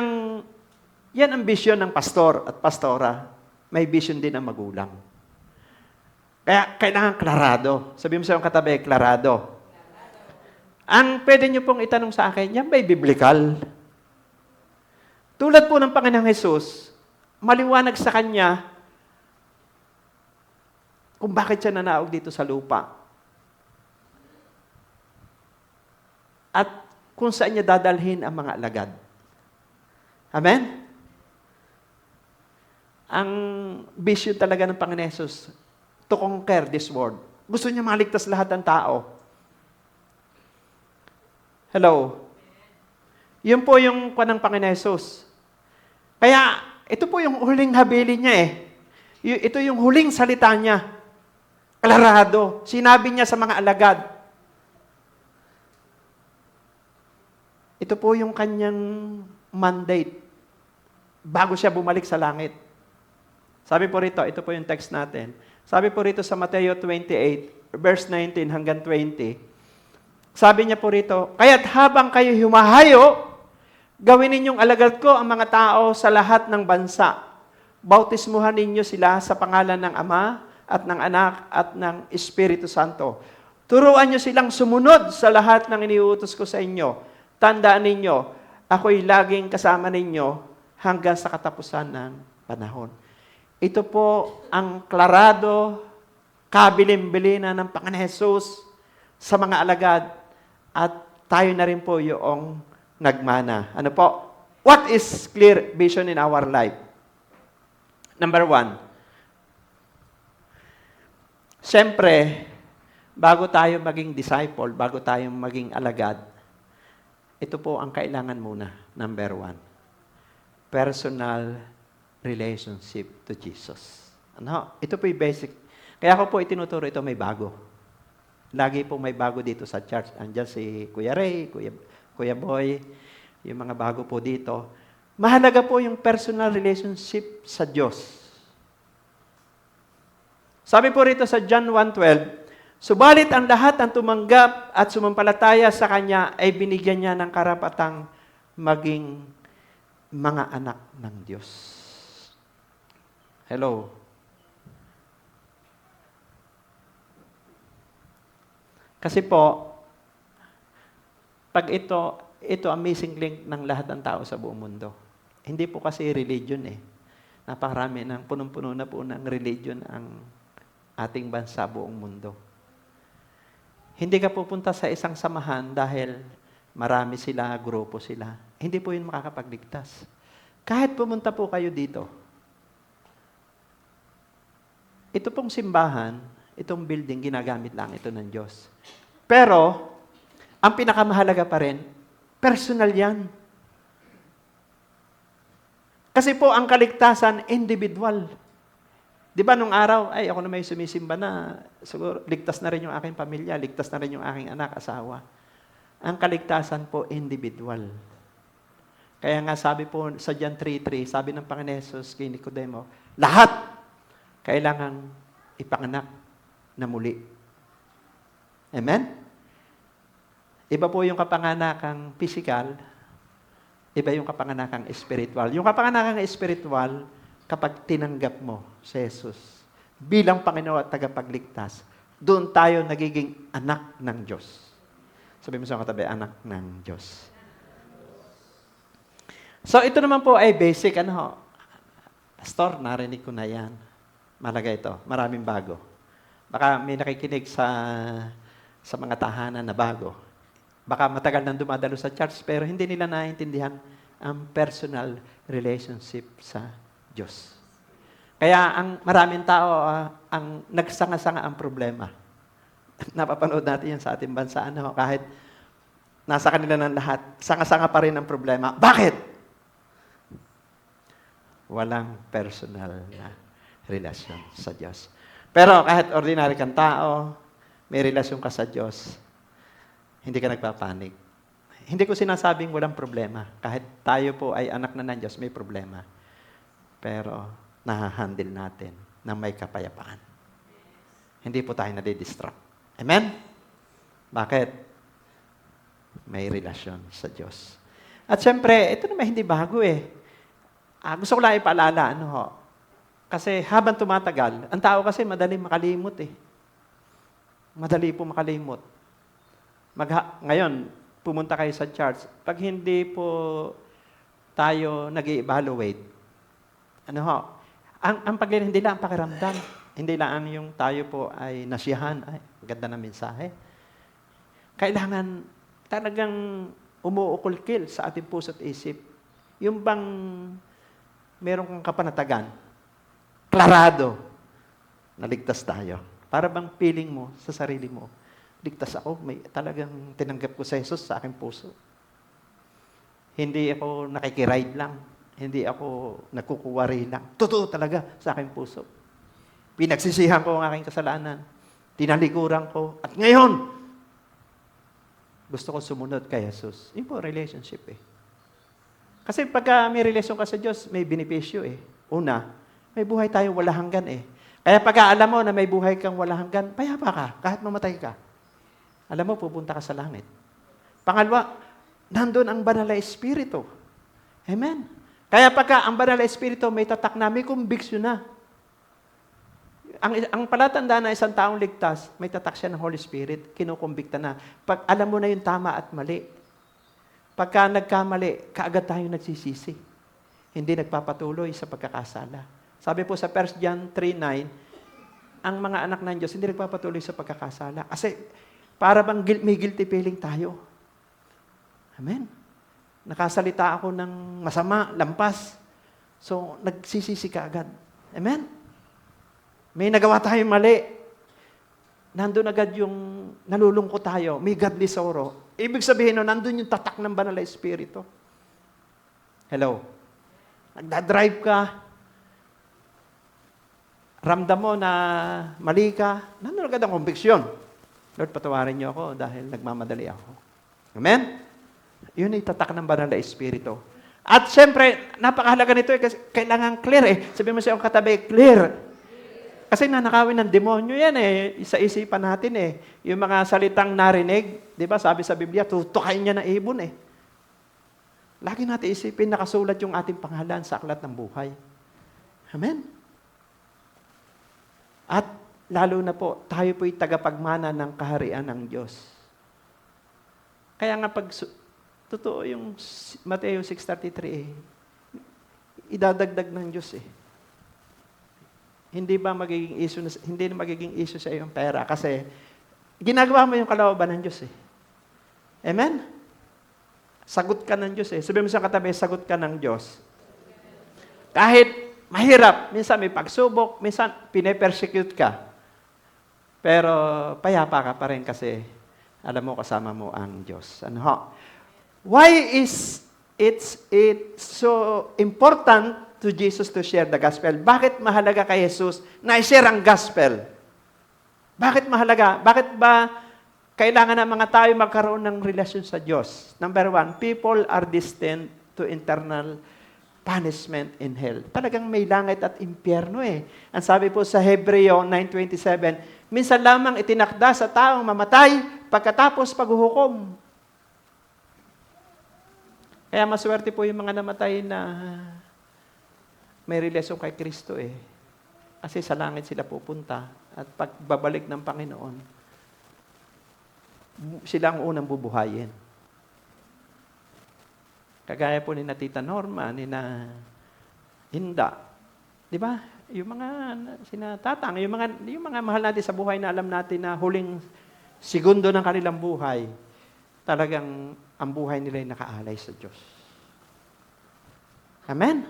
ang vision ng pastor at pastora. May vision din ang magulang. Kaya kailangan klarado. Sabihin mo sa iyong katabi, klarado. Ang pwede niyo pong itanong sa akin, yan ba'y biblical? Tulad po ng Panginoong Hesus, maliwanag sa Kanya kung bakit siya nanaog dito sa lupa. At kung saan niya dadalhin ang mga alagad. Amen? Ang vision talaga ng Panginoon Hesus, to conquer this world. Gusto niya maligtas lahat ng tao. Hello? Yun po yung ng Panginoon Hesus. Kaya, ito po yung huling habilin niya eh. Ito yung huling salita niya. Klarado. Sinabi niya sa mga alagad. Ito po yung kanyang mandate bago siya bumalik sa langit. Sabi po rito, ito po yung text natin. Sabi po rito sa Mateo 28, verse 19 hanggang 20, sabi niya po rito, kaya't habang kayo humahayo, gawin ninyong alagad ko ang mga tao sa lahat ng bansa. Bautismuhan ninyo sila sa pangalan ng Ama at ng Anak at ng Espiritu Santo. Turuan niyo silang sumunod sa lahat ng iniuutos ko sa inyo. Tandaan ninyo, ako'y laging kasama ninyo hanggang sa katapusan ng panahon. Ito po ang klarado, kabilin-bilina ng Panginoon Hesus sa mga alagad at tayo na rin po yung nagmana. Ano po? What is clear vision in our life? Number 1. Siyempre, bago tayo maging disciple, bago tayo maging alagad, ito po ang kailangan muna, number 1. Personal relationship to Jesus. Ano? Ito po yung basic. Kaya ako po itinuturo ito may bago. Lagi po may bago dito sa church. Andiyan si Kuya Ray, Kuya Boy, yung mga bago po dito. Mahalaga po yung personal relationship sa Diyos. Sabi po rito sa John 1:12, subalit ang lahat ng tumanggap at sumampalataya sa Kanya ay binigyan niya ng karapatang maging mga anak ng Diyos. Hello? Kasi po, pag ito ang missing link ng lahat ng tao sa buong mundo. Hindi po kasi religion eh. Napakarami ng punong-puno na po ng religion ang ating bansa buong mundo. Hindi ka pupunta sa isang samahan dahil marami sila, grupo sila. Hindi po yun makakapagligtas. Kahit pumunta po kayo dito, ito pong simbahan, itong building, ginagamit lang ito ng Diyos. Pero, ang pinakamahalaga pa rin, personal yan. Kasi po, ang kaligtasan, individual. Di ba nung araw, ay ako na may sumisimba na, siguro, ligtas na rin yung aking pamilya, ligtas na rin yung aking anak, asawa. Ang kaligtasan po, individual. Kaya nga sabi po sa John 3:3, sabi ng Panginoon Hesus kay Nicodemo, lahat kailangan ipanganak na muli. Amen? Iba po yung kapanganakang physical, iba yung kapanganakang spiritual. Yung kapanganakang spiritual, kapag tinanggap mo si Jesus bilang Panginoon at tagapagligtas, doon tayo nagiging anak ng Diyos. Sabi mo sa katabi, anak ng Diyos. So, ito naman po ay basic. Pastor, narinig ko na yan. Malaga ito. Maraming bago. Baka may nakikinig sa mga tahanan na bago. Baka matagal nang dumadalo sa church, pero hindi nila naiintindihan ang personal relationship sa Diyos. Kaya ang maraming tao, ang nagsanga-sanga ang problema. Napapanood natin yan sa ating bansa. Kahit nasa kanila ng lahat, sanga-sanga pa rin ang problema. Bakit? Walang personal na relasyon sa Diyos. Pero kahit ordinary kang tao, may relasyon ka sa Diyos, hindi ka nagpapanik. Hindi ko sinasabing walang problema. Kahit tayo po ay anak na ng Diyos, may problema. Pero nahahandle natin ng may kapayapaan. Hindi po tayo nadidistract. Amen? Bakit? May relasyon sa Diyos. At syempre, ito naman hindi bago eh. Gusto ko lang ipaalala, kasi habang tumatagal, ang tao kasi madali makalimot eh. Madali po makalimot. Ngayon, pumunta kayo sa church. Pag hindi po tayo nag-evaluate, ang paglilin, hindi lang ang pakiramdam. Hindi lang yung tayo po ay nasiyahan. Ay, ganda ng mensahe. Kailangan talagang umuukulkil sa ating puso at isip. Yung bang meron kang kapanatagan, klarado, naligtas tayo. Para bang feeling mo sa sarili mo, ligtas ako, may talagang tinanggap ko sa Jesus sa aking puso. Hindi ako nakikiride lang. Hindi ako nagkukuwari lang. Totoo talaga sa aking puso. Pinagsisihan ko ang aking kasalanan. Tinalikuran ko. At ngayon, gusto ko sumunod kay Jesus. Yun po, relationship eh. Kasi pagka may relasyon ka sa Diyos, may benepisyo eh. Una, may buhay tayong wala hanggan eh. Kaya pagka alam mo na may buhay kang wala hanggan, payapa ka, kahit mamatay ka. Alam mo, pupunta ka sa langit. Pangalawa, nandun ang banal na Espiritu. Amen. Kaya pagka ang banal na Espiritu may tatak na, may conviction na. Ang palatandaan na isang taong ligtas, may tatak siya ng Holy Spirit, kinukumbikta na. Pag alam mo na yung tama at mali. Pagka nagkamali, kaagad tayo nagsisisi. Hindi nagpapatuloy sa pagkakasala. Sabi po sa 1 John 3:9, ang mga anak ng Diyos hindi nagpapatuloy sa pagkakasala. Kasi para bang may guilty feeling tayo. Amen. Nakasalita ako ng masama, lampas. So, nagsisisi ka agad. Amen? May nagawa tayong mali. Nandun agad yung nalulungkot tayo. May godly sorrow. Ibig sabihin, nandun yung tatak ng banal na Espiritu. Hello? Nagdadrive ka. Ramdam mo na mali ka. Nandun agad ang conviction. Lord, patawarin niyo ako dahil nagmamadali ako. Amen? Yun ay tatak ng banal na Espiritu. At siyempre, napakahalaga nito kasi kailangan clear eh. Sabi mo siya ang katabi, clear. Kasi nanakawin ng demonyo yan eh. Sa isipan natin eh. Yung mga salitang narinig, di ba sabi sa Biblia, tutukain niya ng ibon eh. Lagi natin isipin, nakasulat yung ating pangalan sa aklat ng buhay. Amen? At lalo na po, tayo po'y tagapagmana ng kaharian ng Diyos. Kaya nga totoo yung Mateo 6:33 eh. Idadagdag ng Diyos eh. Hindi ba magiging issue hindi na magiging issue sa iyong pera kasi ginagawa mo yung kalooban ng Diyos eh. Amen? Sagot ka ng Diyos eh. Sabi mo sa katabi, sagot ka ng Diyos. Kahit mahirap, minsan may pagsubok, minsan pine-persecute ka. Pero payapa ka pa rin kasi alam mo kasama mo ang Diyos. Why is it so important to Jesus to share the gospel? Bakit mahalaga kay Jesus na i-share ang gospel? Bakit mahalaga? Bakit ba kailangan ng mga tayo magkaroon ng relasyon sa Diyos? Number one, people are destined to eternal punishment in hell. Talagang may langit at impyerno eh. Ang sabi po sa Hebreo 9:27, Minsan lamang itinakda sa taong mamatay pagkatapos paghuhukom. Kaya maswerte po yung mga namatay na may relasyon kay Kristo eh. Kasi sa langit sila pupunta at pagbabalik ng Panginoon, sila ang unang bubuhayin. Kagaya po ni na Tita Norma, ni na Hinda. Di ba? Yung mga sinatatang, yung mga mahal natin sa buhay na alam natin na huling segundo ng kanilang buhay, talagang ang buhay nila ay nakaalay sa Diyos. Amen?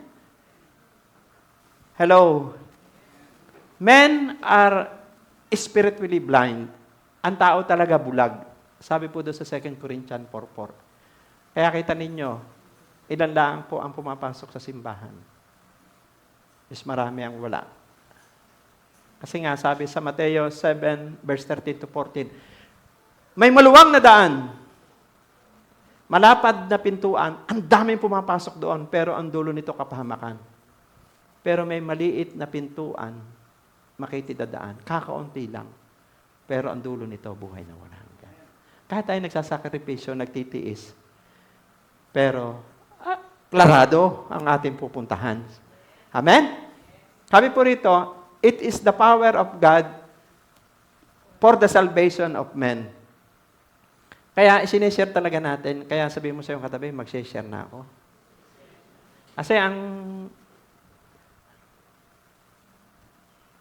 Hello? Men are spiritually blind. Ang tao talaga bulag. Sabi po doon sa 2 Corinthians 4:4. Kaya kita ninyo, ilan lang po ang pumapasok sa simbahan. Mas marami ang wala. Kasi nga, sabi sa Mateo 7, verse 13 to 14, may maluwang na daan, malapad na pintuan, ang daming pumapasok doon, pero ang dulo nito kapahamakan. Pero may maliit na pintuan, makitidadaan, kakaunti lang, pero ang dulo nito, buhay na walang hanggan. Kahit tayo nagsasakripisyo, nagtitiis, pero klarado ang ating pupuntahan. Amen? Sabi po rito, it is the power of God for the salvation of men. Kaya sinishare talaga natin. Kaya sabihin mo sa iyong katabi, mag-share na ako. Kasi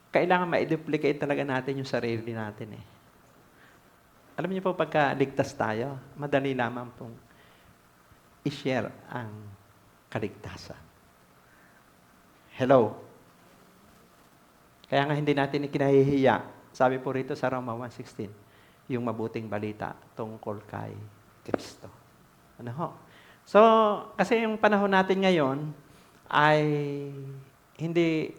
kailangan ma-duplicate talaga natin yung sarili natin eh. Alam niyo po, pagka ligtas tayo, madali lamang pong i-share ang kaligtasan. Hello? Kaya nga hindi natin ikinahihiya. Sabi po rito sa Roma 1:16, yung mabuting balita tungkol kay Kristo. Ano ho? So, kasi yung panahon natin ngayon ay hindi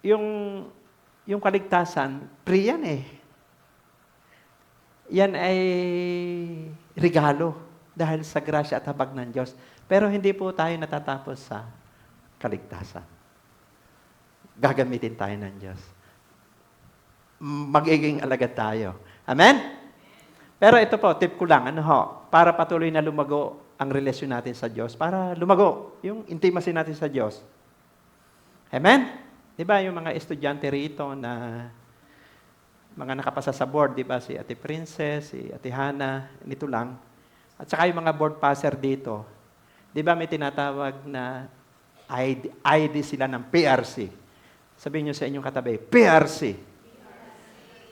yung kaligtasan, free yan eh. Yan ay regalo dahil sa grasya at habag ng Diyos. Pero hindi po tayo natatapos sa kaligtasan. Gagamitin tayo ng Diyos. Magiging alagad tayo. Amen? Pero ito po, tip ko lang, para patuloy na lumago ang relasyon natin sa Diyos, para lumago yung intimacy natin sa Diyos. Amen? Di ba yung mga estudyante rito na mga nakapasa sa board, di ba? Si Ate Princess, si Ate Hana, nito lang. At saka yung mga board passer dito, di ba may tinatawag na ID sila ng PRC. Sabihin nyo sa inyong katabi, PRC.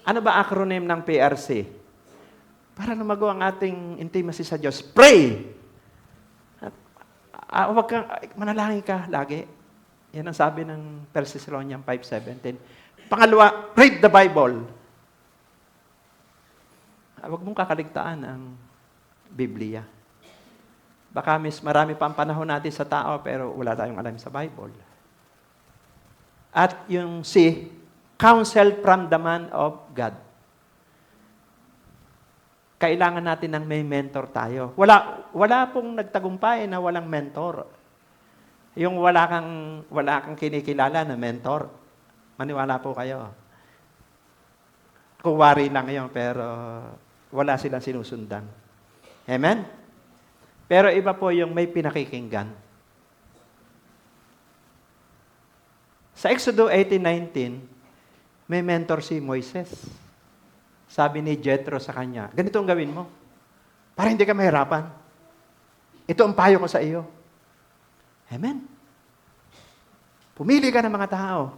Ano ba acronym ng PRC? Para lumago ang ating intimacy sa Diyos. Pray! Huwag kang, manalangin ka lagi. Yan ang sabi ng 1 Thessalonians 5:17. Pangalawa, read the Bible. Huwag mong kakaligtaan ang Biblia. Baka marami pa ang panahon natin sa tao, pero wala tayong alam sa Bible. At yung C, counsel from the man of God. Kailangan natin ng may mentor tayo. Wala pong nagtagumpay na walang mentor. Yung wala kang kinikilala na mentor. Maniwala po kayo. Kuwari lang yun, pero wala silang sinusundan. Amen? Pero iba po yung may pinakikinggan. Sa Exodus 18:19, may mentor si Moises. Sabi ni Jethro sa kanya, ganito ang gawin mo, para hindi ka mahirapan. Ito ang payo ko sa iyo. Amen? Pumili ka ng mga tao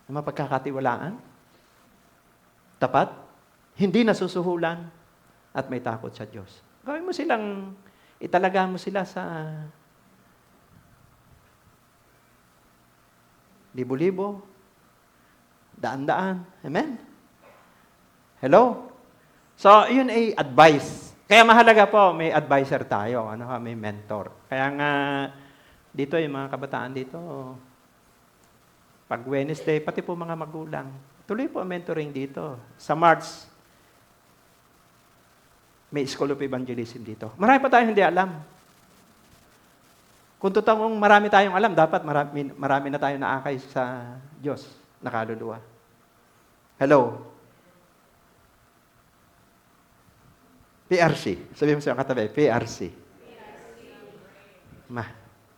na mapagkakatiwalaan, tapat, hindi nasusuhulan, at may takot sa Diyos. Gawin mo silang, italaga mo sila sa libo-libo, daan-daan. Amen? Hello? So, yun ay advice. Kaya mahalaga po, may advisor tayo, may mentor. Kaya nga, dito yung mga kabataan dito, pag Wednesday, pati po mga magulang, tuloy po ang mentoring dito. Sa March, may School of Evangelism dito. Marami pa tayo hindi alam. Kung totoong marami tayong alam, dapat marami na tayong naakay sa Diyos na kaluluwa. Hello? PRC. Sabihin mo sa katabi, PRC.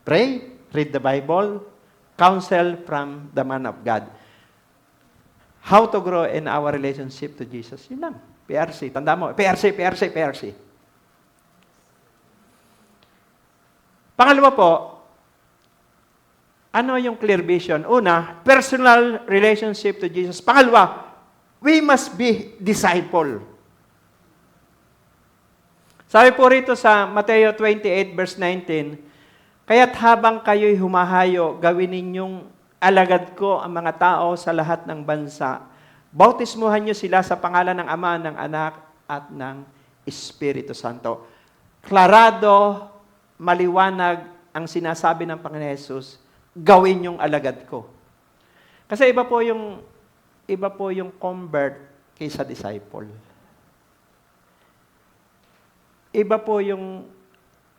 Pray, read the Bible, counsel from the man of God. How to grow in our relationship to Jesus. Yun lang. PRC. Tanda mo. PRC, PRC, PRC. Pangalawa po, ano yung clear vision? Una, personal relationship to Jesus. Pangalawa, we must be disciple. Sabi po rito sa Mateo 28 verse 19, kaya't habang kayo'y humahayo, gawin ninyong alagad ko ang mga tao sa lahat ng bansa. Bautismuhan niyo sila sa pangalan ng Ama, ng Anak, at ng Espiritu Santo. Klarado, maliwanag ang sinasabi ng Panginoon Hesus, gawin yung alagad ko. Kasi iba po yung convert kaysa disciple. Iba po yung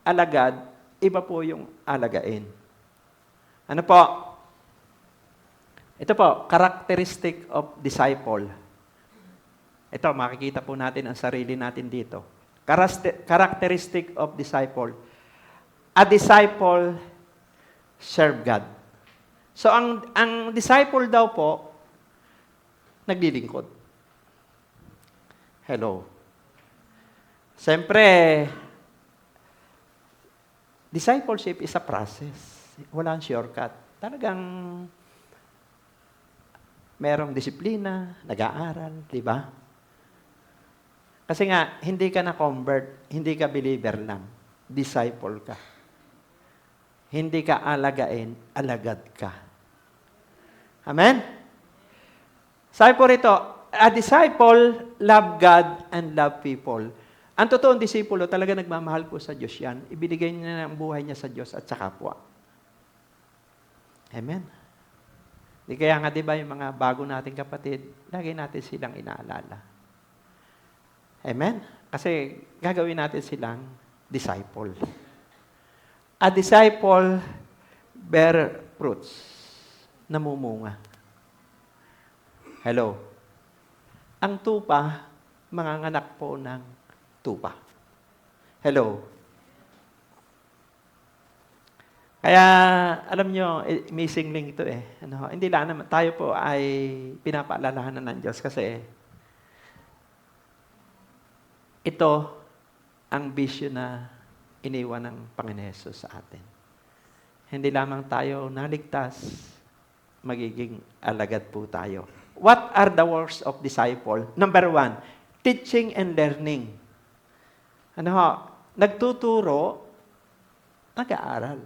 alagad, iba po yung alagain. Ano po? Ito po, characteristic of disciple. Ito, makikita po natin ang sarili natin dito. Characteristic of disciple. A disciple serve God. So, ang disciple daw po, naglilingkod. Hello. Siyempre, discipleship is a process. Walang shortcut. Talagang merong disiplina, nag-aaral, di ba? Kasi nga, hindi ka na-convert, hindi ka believer lang. Disciple ka. Hindi ka alagain, alagad ka. Amen? Sabi po rito, a disciple love God and love people. Ang totoong disipulo, talaga nagmamahal po sa Diyos yan. Ibinigay niya ang buhay niya sa Diyos at sa kapwa. Amen? Di kaya nga, di ba, yung mga bago nating kapatid, lagi natin silang inaalala. Amen? Kasi gagawin natin silang disciple. A disciple bear fruits. Namumunga. Hello? Ang tupa, mga anak po ng tupa. Hello? Kaya, alam nyo, missing link ito eh. Hindi lang naman, tayo po ay pinapaalalahanan ng Diyos kasi ito ang bisyo na iniwan ng Panginoon Hesus sa atin. Hindi lamang tayo naligtas, magiging alagad po tayo. What are the works of disciple? Number 1, teaching and learning. Nagtuturo, nag-aaral.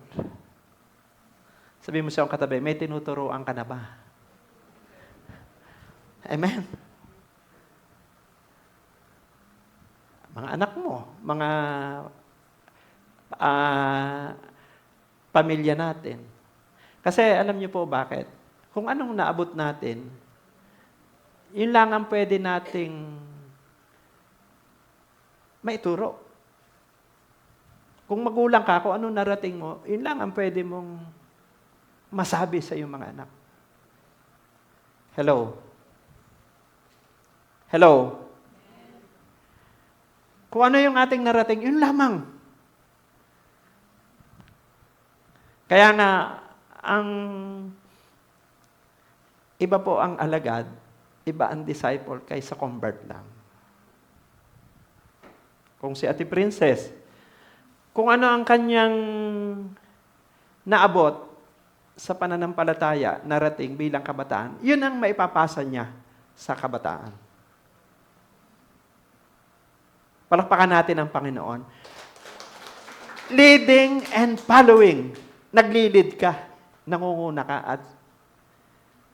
Sabi mo sa katabi, may tinuturoan ka na ba? Amen. Mga anak mo, mga pamilya natin. Kasi alam niyo po bakit? Kung anong naabot natin, yun lang ang pwede nating maituro. Kung magulang ka, kung anong narating mo, yun lang ang pwede mong masabi sa iyong mga anak. Hello? Hello? Kung ano yung ating narating, yun lamang. Kaya nga, ang iba po ang alagad, iba ang disciple kaysa convert lang. Kung si Ate Princess, kung ano ang kanyang naabot sa pananampalataya, narating bilang kabataan, yun ang maipapasa niya sa kabataan. Palakpakan natin ang Panginoon. Leading and following. Naglilid ka, nangunguna ka, at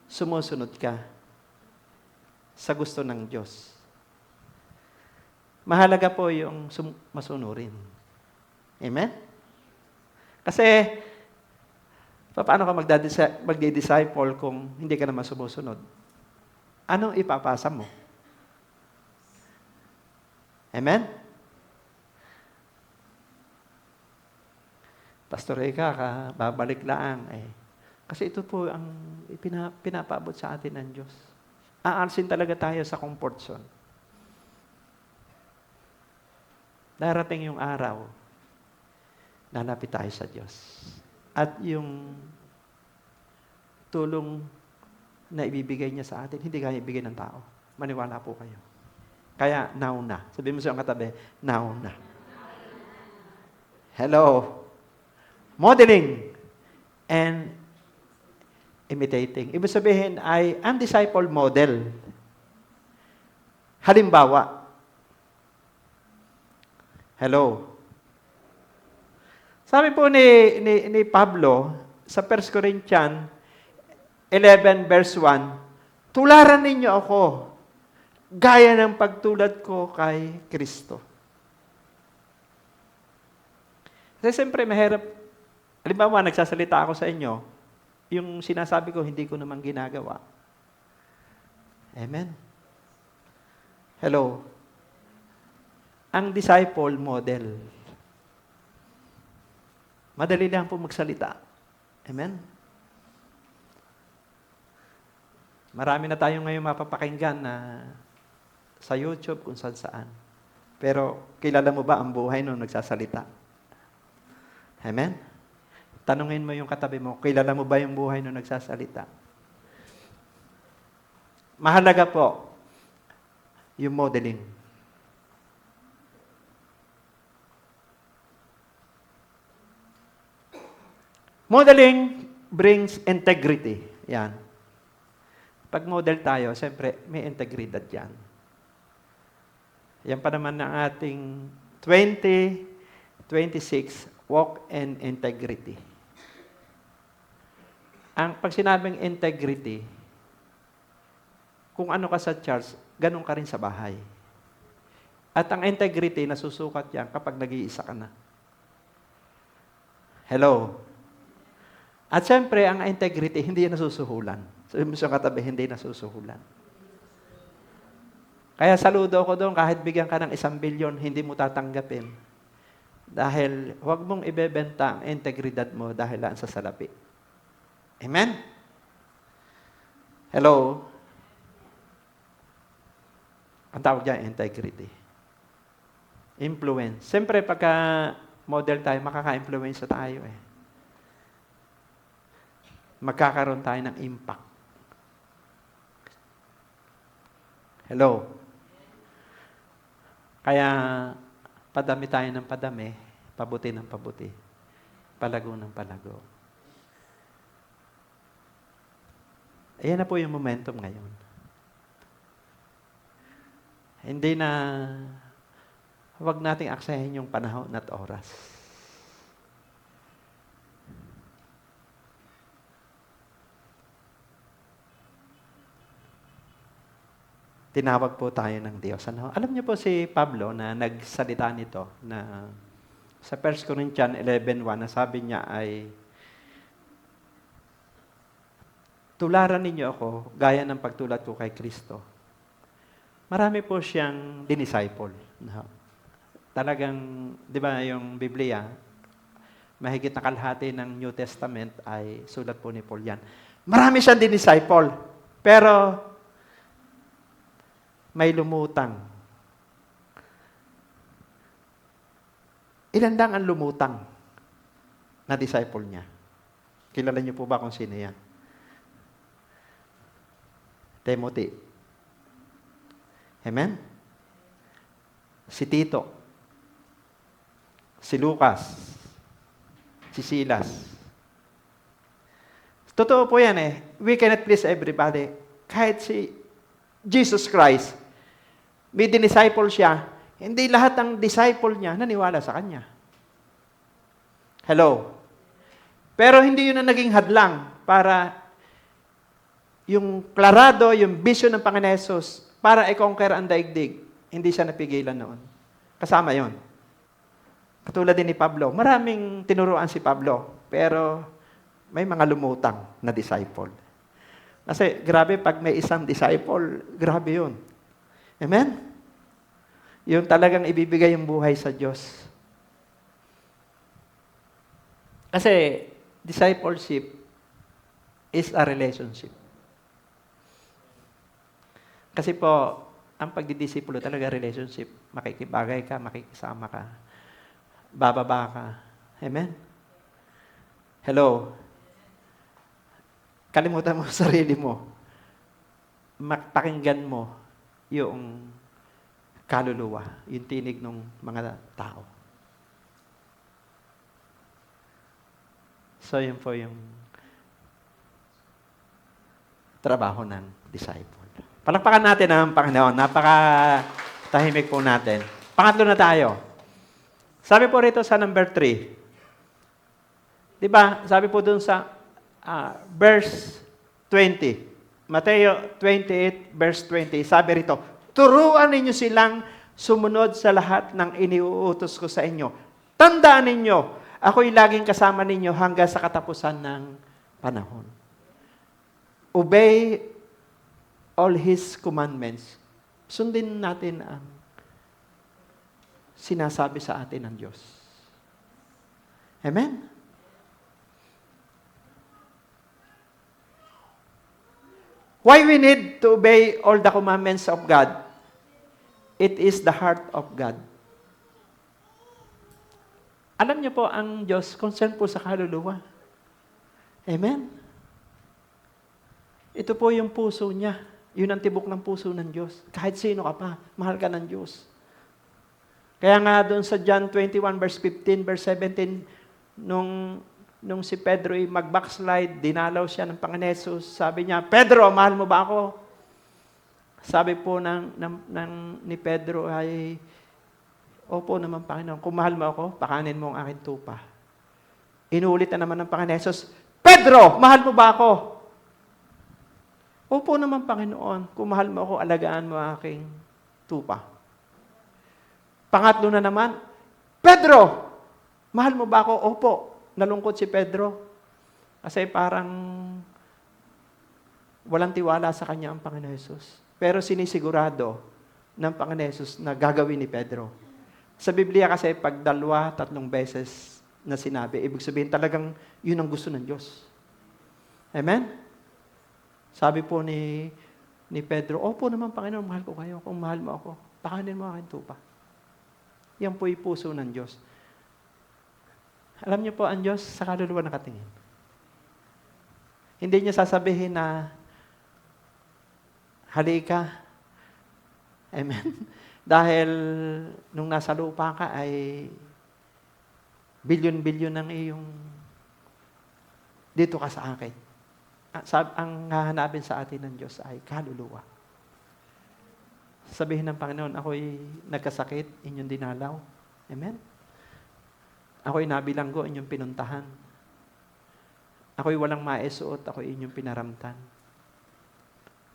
sumusunod ka sa gusto ng Diyos. Mahalaga po yung masunurin. Amen? Kasi, paano ka magdi-disciple kung hindi ka naman sumusunod? Anong ipapasa mo? Amen? Pastor Eka, babalik lang. Kasi ito po ang pinapaabot sa atin ng Diyos. Aalsin talaga tayo sa comfort zone. Darating yung araw, lalapit tayo sa Diyos. At yung tulong na ibibigay niya sa atin, hindi kaya ibigay ng tao. Maniwala po kayo. Kaya, now na. Sabihin mo sa iyong katabi, now na. Hello. Modeling and imitating. Ibig sabihin ay ang disciple model. Halimbawa. Hello. Sabi po ni Pablo sa 1 Corinthians 11 verse 1, tularan ninyo ako gaya ng pagtulad ko kay Kristo. Kasi siyempre mahirap. Halimbawa, nagsasalita ako sa inyo, yung sinasabi ko, hindi ko naman ginagawa. Amen? Hello? Ang disciple model. Madali lang po magsalita. Amen? Marami na tayong ngayon mapapakinggan na sa YouTube kung saan. Pero kilala mo ba ang buhay nung nagsasalita? Amen? Tanungin mo yung katabi mo, kilala mo ba yung buhay nung nagsasalita? Mahalaga po yung modeling. Modeling brings integrity. Yan. Pag model tayo, siyempre may integridad yan. Yan pa naman ng ating 2026 walk in integrity. Pag sinabing integrity, kung ano ka sa church, ganun ka rin sa bahay. At ang integrity, nasusukat yan kapag nag-iisa ka na. Hello? At siyempre, ang integrity, hindi yan nasusuhulan. Sabi mo sa katabi, hindi nasusuhulan. Kaya saludo ko doon, kahit bigyan ka ng 1 bilyon, hindi mo tatanggapin. Dahil huwag mong ibebenta ang integridad mo dahil lang sa salapi. Amen? Hello? Ang tawag dyan, integrity. Influence. Siyempre, pagka model tayo, makaka-influence tayo eh. Magkakaroon tayo ng impact. Hello? Kaya, padami tayo ng padami, pabuti ng pabuti, palago ng palago. Ayan na po yung momentum ngayon. Hindi na, huwag nating aksahin yung panahon at oras. Tinawag po tayo ng Diyos. Ano? Alam niyo po si Pablo na nagsalita nito na sa 1 Corinthians 11:1 na sabi niya ay tularan ninyo ako gaya ng pagtulad ko kay Kristo. Marami po siyang dinisciple. No? Talagang, di ba yung Biblia, mahigit na kalahati ng New Testament ay sulat po ni Paul yan. Marami siyang dinisciple. Pero may lumutang. Ilan lang ang lumutang na disciple niya? Kilala niyo po ba kung sino yan? Timothy. Amen? Si Tito. Si Lucas. Si Silas. Totoo po yan eh. We cannot please everybody. Kahit si Jesus Christ, may disciple siya, hindi lahat ng disciple niya naniwala sa kanya. Hello? Pero hindi yun ang naging hadlang para yung klarado, yung vision ng Panginoon Jesus para i-conquer ang daigdig. Hindi siya napigilan noon. Kasama yon. Katulad din ni Pablo. Maraming tinuruan si Pablo, pero may mga lumutang na disciple. Kasi grabe, pag may isang disciple, grabe yun. Amen? Yung talagang ibibigay yung buhay sa Diyos. Kasi discipleship is a relationship. Kasi po, ang pagdidisipulo talaga relationship. Makikibagay ka, makikisama ka, bababa ka. Amen? Hello? Kalimutan mo sa sarili mo. Pakinggan mo yung kaluluwa, yung tinig ng mga tao. So, yun po yung trabaho ng disciple. Palakpakan natin ang Panginoon. Napaka-tahimik po natin. Pangatlo na tayo. Sabi po rito sa number 3. Di ba? Sabi po dun sa verse 20. Mateo 28, verse 20. Sabi rito, turuan ninyo silang sumunod sa lahat ng iniuutos ko sa inyo. Tandaan ninyo, ako'y laging kasama ninyo hanggang sa katapusan ng panahon. Obey all His commandments. Sundin natin ang sinasabi sa atin ng Diyos. Amen? Why we need to obey all the commandments of God? It is the heart of God. Alam niyo po, ang Diyos, concern po sa kaluluwa. Amen? Ito po yung puso niya. Yun ang tibok ng puso ng Diyos. Kahit sino ka pa, mahal ka ng Diyos. Kaya nga doon sa John 21, verse 15, verse 17, nung si Pedro ay mag-backslide, dinalaw siya ng Panginoon Jesus. Sabi niya, Pedro, mahal mo ba ako? Sabi po ni Pedro ay, opo naman, Panginoon. Kung mahal mo ako, pakanin mo ang aking tupa. Inuulit na naman ng Panginoon Jesus, Pedro, mahal mo ba ako? Opo naman, Panginoon. Kung mahal mo ako, alagaan mo ang aking tupa. Pangatlo na naman, Pedro, mahal mo ba ako? Opo. Nalungkot si Pedro. Kasi parang walang tiwala sa kanya ang Panginoon Jesus. Pero sinisigurado ng Panginoon Jesus na gagawin ni Pedro. Sa Biblia kasi, pag 2-3 beses na sinabi, ibig sabihin talagang yun ang gusto ng Diyos. Amen? Sabi po ni Pedro, opo naman, Panginoon, mahal ko kayo. Kung mahal mo ako, pakanin mo aking tupa. Yan po yung puso ng Diyos. Alam niyo po, ang Diyos sa kaluluwa nakatingin. Hindi niya sasabihin na, halika. Amen? Dahil nung nasa lupa ka ay bilyon-bilyon ng iyong dito ka sa akin. Ang hahanapin sa atin ng Diyos ay kaluluwa. Sabihin ng Panginoon, ako'y nagkasakit, inyong dinalaw. Amen? Ako'y nabilanggo, inyong pinuntahan. Ako'y walang maisuot, ako'y inyong pinaramtan.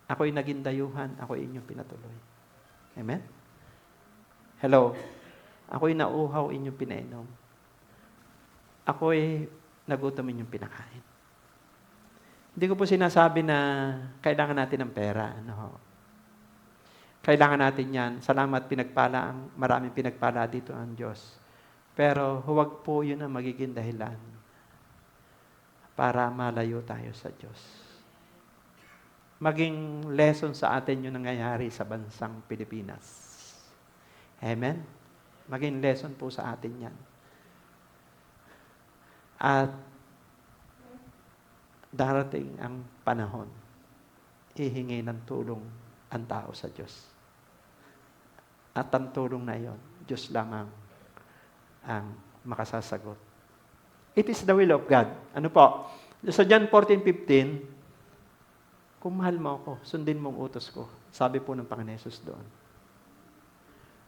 Ako'y naging dayuhan, ako'y inyong pinatuloy. Amen? Hello? Ako'y nauhaw, inyong pinainom. Ako'y nagutom, inyong pinakain. Hindi ko po sinasabi na kailangan natin ng pera. No? Kailangan natin yan. Salamat, pinagpala, maraming pinagpala dito ang Diyos. Pero huwag po yun ang magiging dahilan para malayo tayo sa Diyos. Maging lesson sa atin yung nangyayari sa bansang Pilipinas. Amen? Maging lesson po sa atin yan. At darating ang panahon, ihingi ng tulong ang tao sa Diyos. At ang tulong na iyon, Diyos lamang ang makasasagot. It is the will of God. Ano po? Sa John 14:15, kung mahal mo ako, sundin mong utos ko. Sabi po ng Panginoon Jesus doon.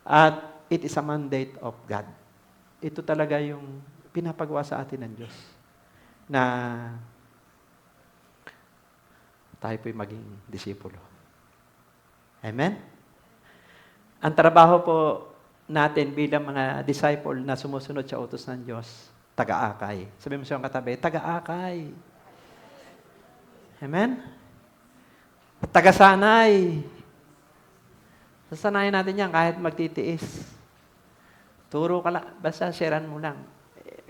At it is a mandate of God. Ito talaga yung pinapagawa sa atin ng Diyos. Na tayo po'y maging disipulo. Amen? Ang trabaho po natin bilang mga disciple na sumusunod sa utos ng Diyos, taga-akay. Sabi mo sa iyong katabi, taga-akay. Amen? Taga-sanay. Sasanayin natin yan kahit magtitiis. Turo ka lang, basta sharean mo lang.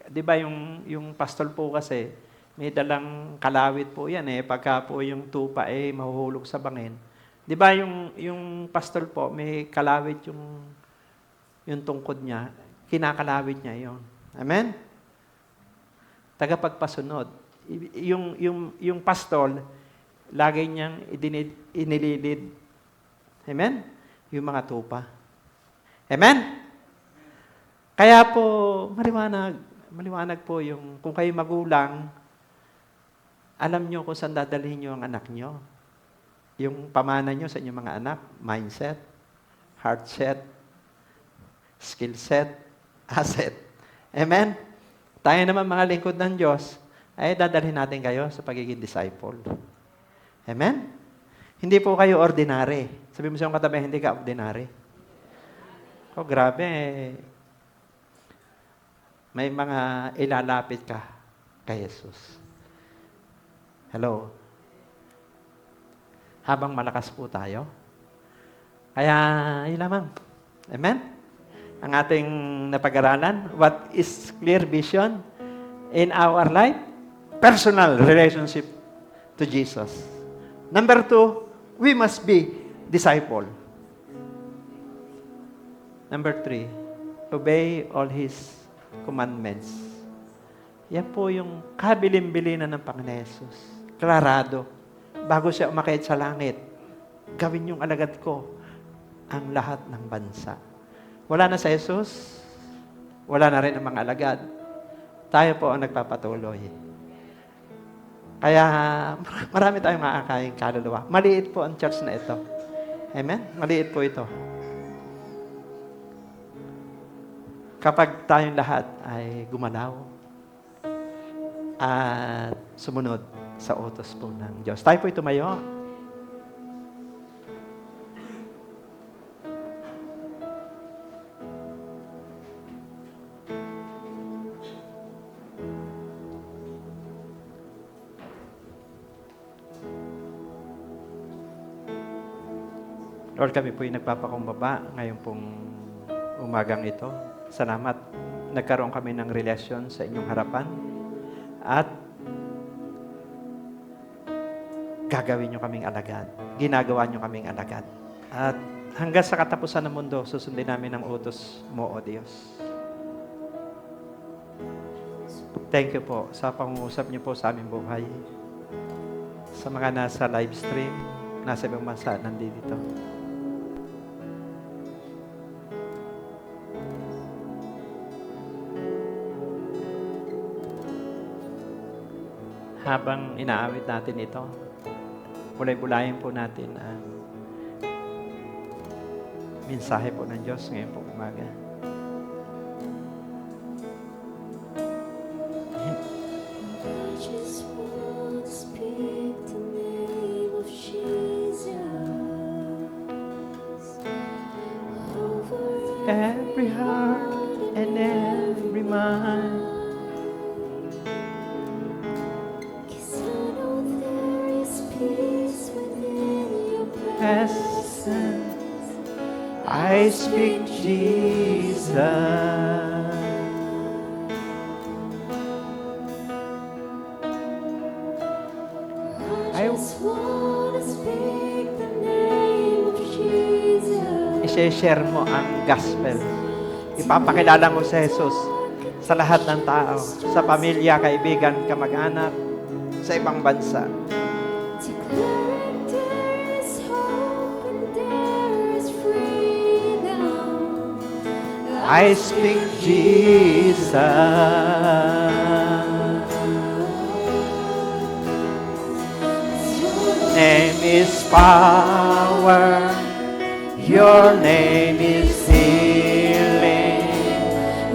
di ba yung pastol po kasi, may dalang kalawit po yan eh. Pagka po yung tupa eh, mahuhulog sa bangin. Di ba yung pastol po, may kalawit yung tungkod niya, kinakalawit niya yon. Amen? Tagapagpasunod. Yung pastol, lagi niyang inililid. Amen? Yung mga tupa. Amen? Kaya po, maliwanag po yung, kung kayo magulang, alam nyo kung saan dadalhin nyo ang anak nyo. Yung pamana nyo sa inyong mga anak, mindset, heart set, skill set, asset. Amen? Tayo naman mga lingkod ng Diyos, ay dadalhin natin kayo sa pagiging disciple. Amen? Hindi po kayo ordinary. Sabi mo sa iyong katabi, hindi ka ordinary. Oh, grabe. May mga ilalapit ka kay Jesus. Hello? Habang malakas po tayo. Kaya, yun lamang. Amen? Ang ating napag-aralan, what is clear vision in our life? Personal relationship to Jesus. Number 2, we must be disciple. Number 3, obey all His commandments. Yan po yung kabilin-bilinan ng Panginoon Jesus. Klarado. Bago siya umakyat sa langit, gawin yung alagad ko ang lahat ng bansa. Wala na sa Jesus, wala na rin ang mga alagad. Tayo po ang nagpapatuloy. Kaya marami tayong maakayang kaluluwa. Maliit po ang church na ito. Amen? Maliit po ito. Kapag tayong lahat ay gumalaw at sumunod sa utos po ng Diyos. Tayo po'y tumayo. Lord, kami po'y nagpapakumbaba ngayon pong umagang ito. Salamat. Nagkaroon kami ng relasyon sa inyong harapan at gagawin nyo kaming alagad. Ginagawa nyo kaming alagad. At hanggang sa katapusan ng mundo, susundin namin ang utos mo, O Diyos. Thank you po sa pangungusap niyo po sa aming buhay. Sa mga nasa live stream, nasa ibang bansa, nandito. Habang inaawit natin ito, bulay-bulayin po natin ang mensahe po ng Diyos ngayon po umaga. I just want to speak the name of Jesus over Every heart and every mind. 'Cause I know there is peace within your Presence. I speak Jesus. I just want to speak the name of Jesus. I-share mo ang gospel. Ipapakilala mo si Jesus sa lahat ng tao, sa pamilya, kaibigan, kamag-anak, sa ibang bansa. Declaring there is hope and there is freedom. I speak Jesus. Name is power. Your name is healing.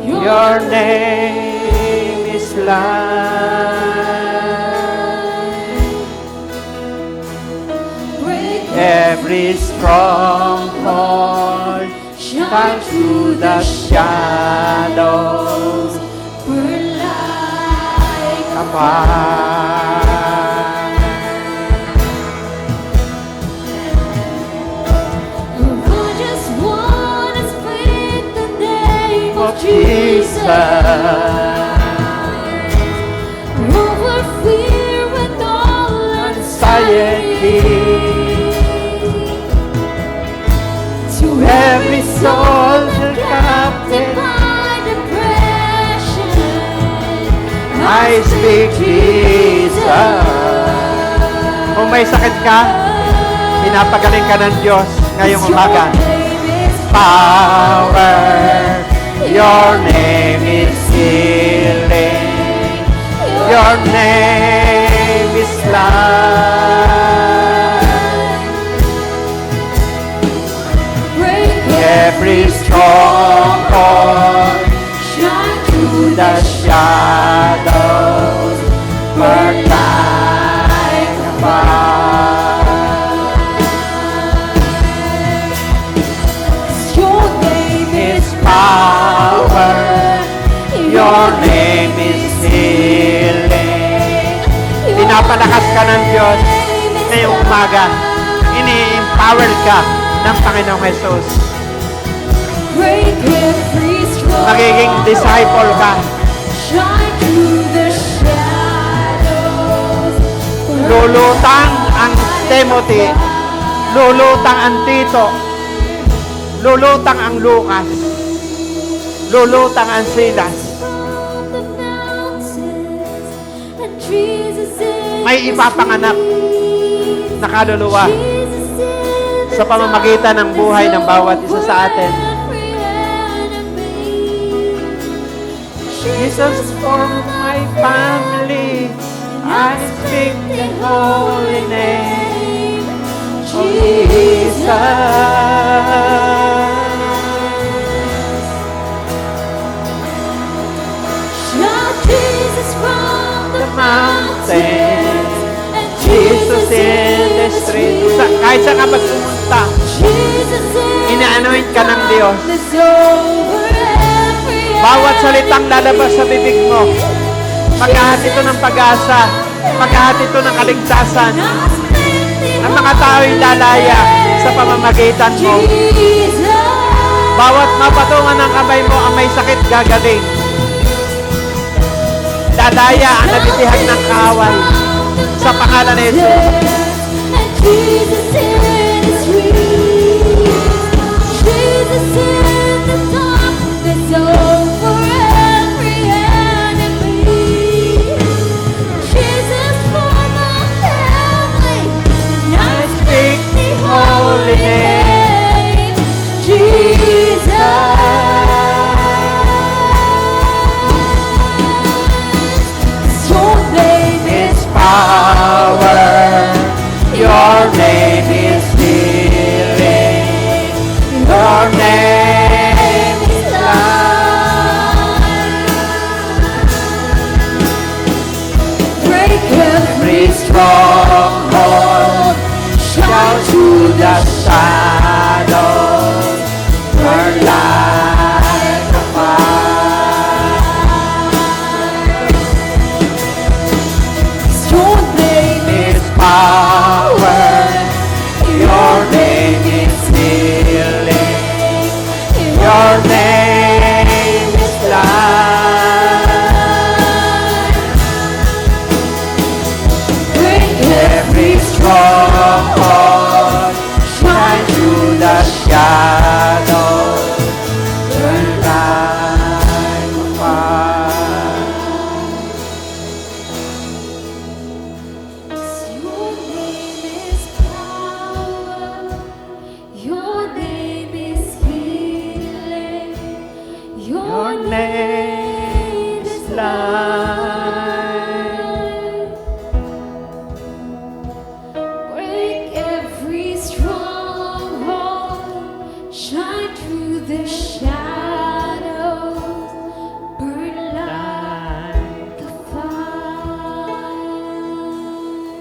Your name is life. Break Every stronghold shine through the shadows. burn like A fire. I just want to speak the name of Jesus. Jesus. every soul captive. I speak Jesus. Kung may sakit ka, pinapagaling ka ng Diyos ngayong umaga. Power, your name is healing. Your name is life. Every stronghold, shine through the shadows, burn like a fire. Your name is power, your name is healing. Pinapalakas ka ng Diyos ngayong umaga. Ini-empower ka ng Panginoong Jesus. Magiging disciple ka. Lulutang ang Timothy, lulutang ang Tito, lulutang ang Lucas, lulutang ang Silas. May ipapanganak na kaluluwa sa pamamagitan ng buhay ng bawat isa sa atin. Jesus, for my family, I speak the holy name of Jesus. Shout Jesus from the mountains, and Jesus in the streets. Kahit saan ka magpumunta, ina-anoint ka ng Diyos. Bawat salitang lalabas sa bibig mo, maghahatid ito ng pag-asa, maghahatid ito ng kaligtasan. Ang mga tao'y lalaya sa pamamagitan mo. Bawat mapatungan ng kamay mo ang may sakit gagaling. Lalaya ang nabibihag ng kaaway sa pangalan ni Jesus. Holy name, Jesus. Your name is power. Your name is healing. Your name is life. Break every stronghold. Shout to the shadows, burn like a fire. Your name is power, your name is healing, your name is life. Break every stronghold, shine through the shadows, burn like a fire. Your name is power. Your name is healing. Your name is life. Break every stronghold. Shine through the shadows. Burn like a fire.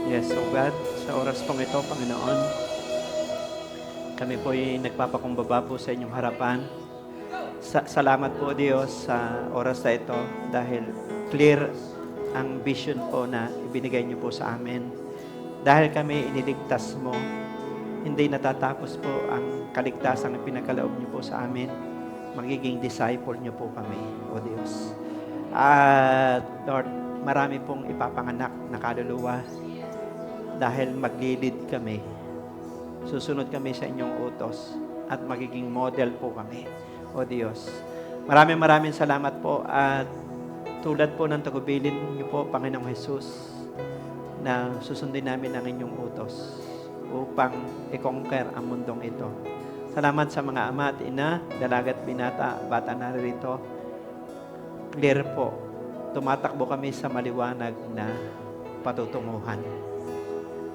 Yes, so God, sa oras pong ito, Panginoon, kami po ay nagpapakumbaba po sa inyong harapan. Salamat po, Diyos, sa oras na ito dahil clear ang vision po na ibinigay niyo po sa amin. Dahil kami iniligtas mo, hindi natatapos po ang kaligtasan na pinagkaloob niyo po sa amin. Magiging disciple niyo po kami, O Diyos. At Lord, marami pong ipapanganak na kaluluwa dahil maglilid kami. Susunod kami sa inyong utos at magiging model po kami, O Diyos. Maraming salamat po at tulad po ng tagubilin niyo po, Panginoong Jesus, na susundin namin ang inyong utos upang i-conquer ang mundong ito. Salamat sa mga ama at ina, dalaga at binata, bata narito. Clear po, tumatakbo kami sa maliwanag na patutunguhan,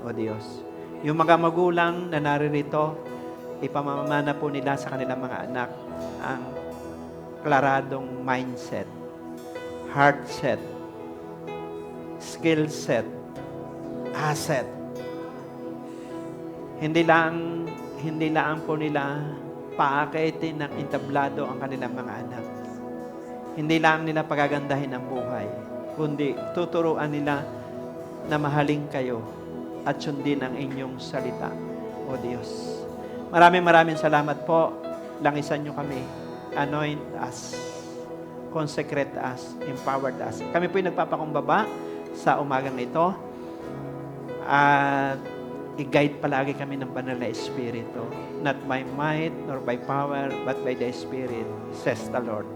O Diyos. Yung mga magulang na naririto, ipamamana po nila sa kanilang mga anak ang klaradong mindset, heart set, skill set, asset. Hindi lang po nila paakitin ng entablado ang kanilang mga anak. Hindi lang nila pagagandahin ang buhay, kundi tuturuan nila na mahalin kayo at sundin ang inyong salita, O Diyos. Maraming salamat po. Langisan nyo kami. Anoint us. Consecrate us. Empowered us. Kami po'y nagpapakumbaba sa umagang ito. At i-guide palagi kami ng banal na Espiritu. Not by might nor by power, but by the Spirit, says the Lord.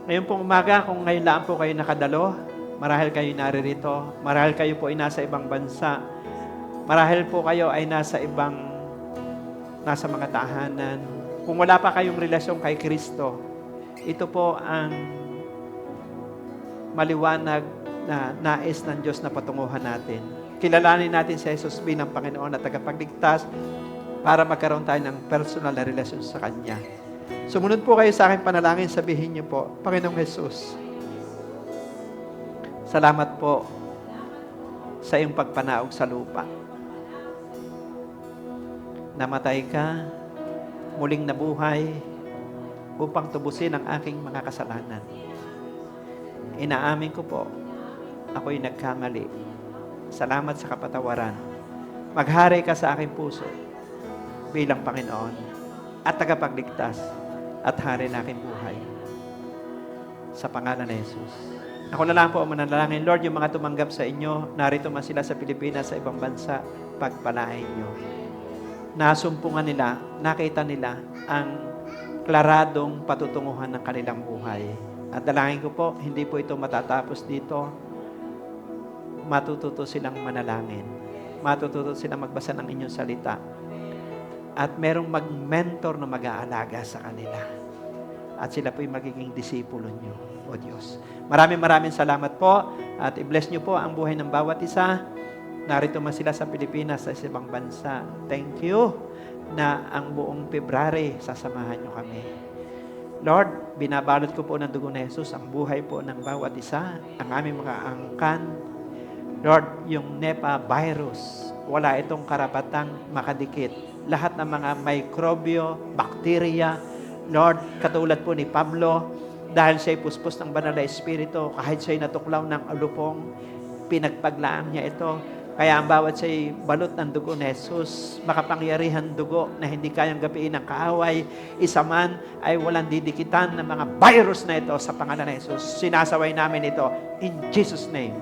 Ngayon pong umaga, kung ngayon lang po kayo nakadalo, marahil kayo naririto, marahil kayo po ay nasa ibang bansa, marahil po kayo ay nasa mga tahanan. Kung wala pa kayong relasyon kay Kristo, ito po ang maliwanag na nais ng Diyos na patunguhan natin. Kilalanin natin si Jesus bilang Panginoon at tagapagligtas para magkaroon tayo ng personal na relasyon sa Kanya. Sumunod po kayo sa aking panalangin, sabihin niyo po, Panginoong Jesus, salamat po sa iyong pagpanaog sa lupa. Namatay ka, muling nabuhay upang tubusin ang aking mga kasalanan. Inaamin ko po, ako'y nagkamali. Salamat sa kapatawaran. Maghari ka sa aking puso bilang Panginoon at tagapagligtas at hari na aking buhay. Sa pangalan ni Jesus. Ako na lang po ang manalangin. Lord, yung mga tumanggap sa inyo, narito man sila sa Pilipinas, sa ibang bansa, pagpalain nyo. Nasumpungan nila, nakita nila ang klaradong patutunguhan ng kanilang buhay. At dalangin ko po, hindi po ito matatapos dito. Matututo silang manalangin. Matututo silang magbasa ng inyong salita. At merong mag-mentor na mag-aalaga sa kanila. At sila po'y magiging disipulo nyo, O Diyos. Maraming salamat po. At i-bless nyo po ang buhay ng bawat isa. Narito man sila sa Pilipinas, sa ibang bansa. Thank you na ang buong February sasamahan nyo kami. Lord, binabalot ko po ng dugo ni Jesus ang buhay po ng bawat isa, ang aming mga angkan. Lord, yung Nipah virus, wala itong karapatang makadikit. Lahat ng mga mikrobyo, bakterya, Lord, katulad po ni Pablo, dahil siya'y puspos ng banal na Espiritu, kahit siya'y natuklaw ng alupong, pinagpaglaan niya ito. Kaya ang bawat siya'y balot ng dugo ni Jesus, makapangyarihan dugo na hindi kayang gapiin ng kaaway, isa man ay walang didikitan ng mga virus na ito sa pangalan ni Jesus. Sinasaway namin ito in Jesus' name.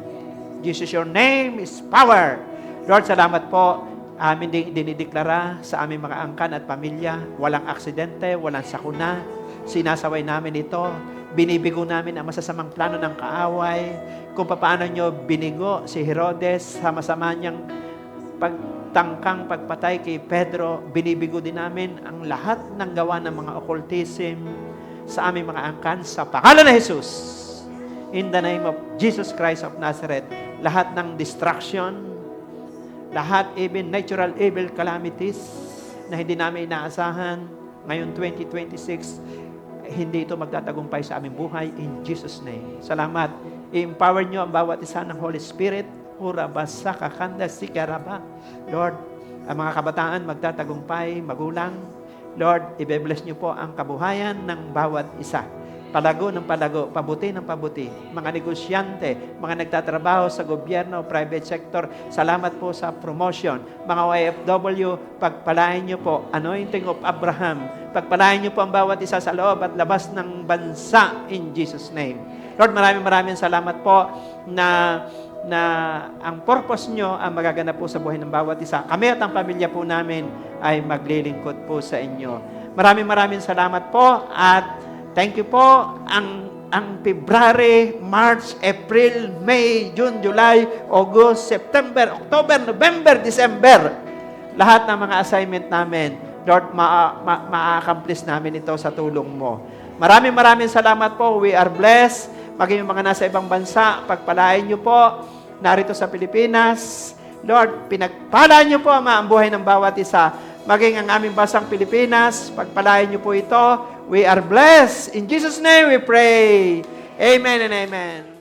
Jesus, your name is power. Lord, salamat po. Amin din dinideklara sa aming mga angkan at pamilya, walang aksidente, walang sakuna. Sinasaway namin ito. Binibigo namin ang masasamang plano ng kaaway. Kung paano nyo binigo si Herodes sa masama niyang pagtangkang pagpatay kay Pedro, binibigo din namin ang lahat ng gawa ng mga occultism sa aming mga angkan sa pangalan ng Jesus. In the name of Jesus Christ of Nazareth, lahat ng distraction, lahat even natural evil calamities na hindi namin inaasahan ngayon 2026, hindi ito magtatagumpay sa aming buhay in Jesus' name. Salamat. I-empower nyo ang bawat isa ng Holy Spirit. Urabasa kakanda sikaraba. Lord, ang mga kabataan magtatagumpay, magulang. Lord, i-bless nyo po ang kabuhayan ng bawat isa. Palago ng palago, pabuti ng pabuti. Mga negosyante, mga nagtatrabaho sa gobyerno, private sector, salamat po sa promotion. Mga OFW, pagpalain nyo po, anointing of Abraham, pagpalain nyo po ang bawat isa sa loob at labas ng bansa in Jesus' name. Lord, maraming salamat po na na ang purpose nyo ang magaganap po sa buhay ng bawat isa. Kami at ang pamilya po namin ay maglilingkod po sa inyo. Maraming salamat po at thank you po. Ang February, March, April, May, June, July, August, September, October, November, December, lahat ng mga assignment namin, Lord, ma-accomplish namin ito sa tulong mo. Maraming salamat po. We are blessed. Maging yung mga nasa ibang bansa, pagpalain niyo po. Narito sa Pilipinas, Lord, pinagpalain niyo po ang buhay ng bawat isa. Maging ang aming bansang Pilipinas, pagpalain niyo po ito. We are blessed. In Jesus' name we pray. Amen and amen.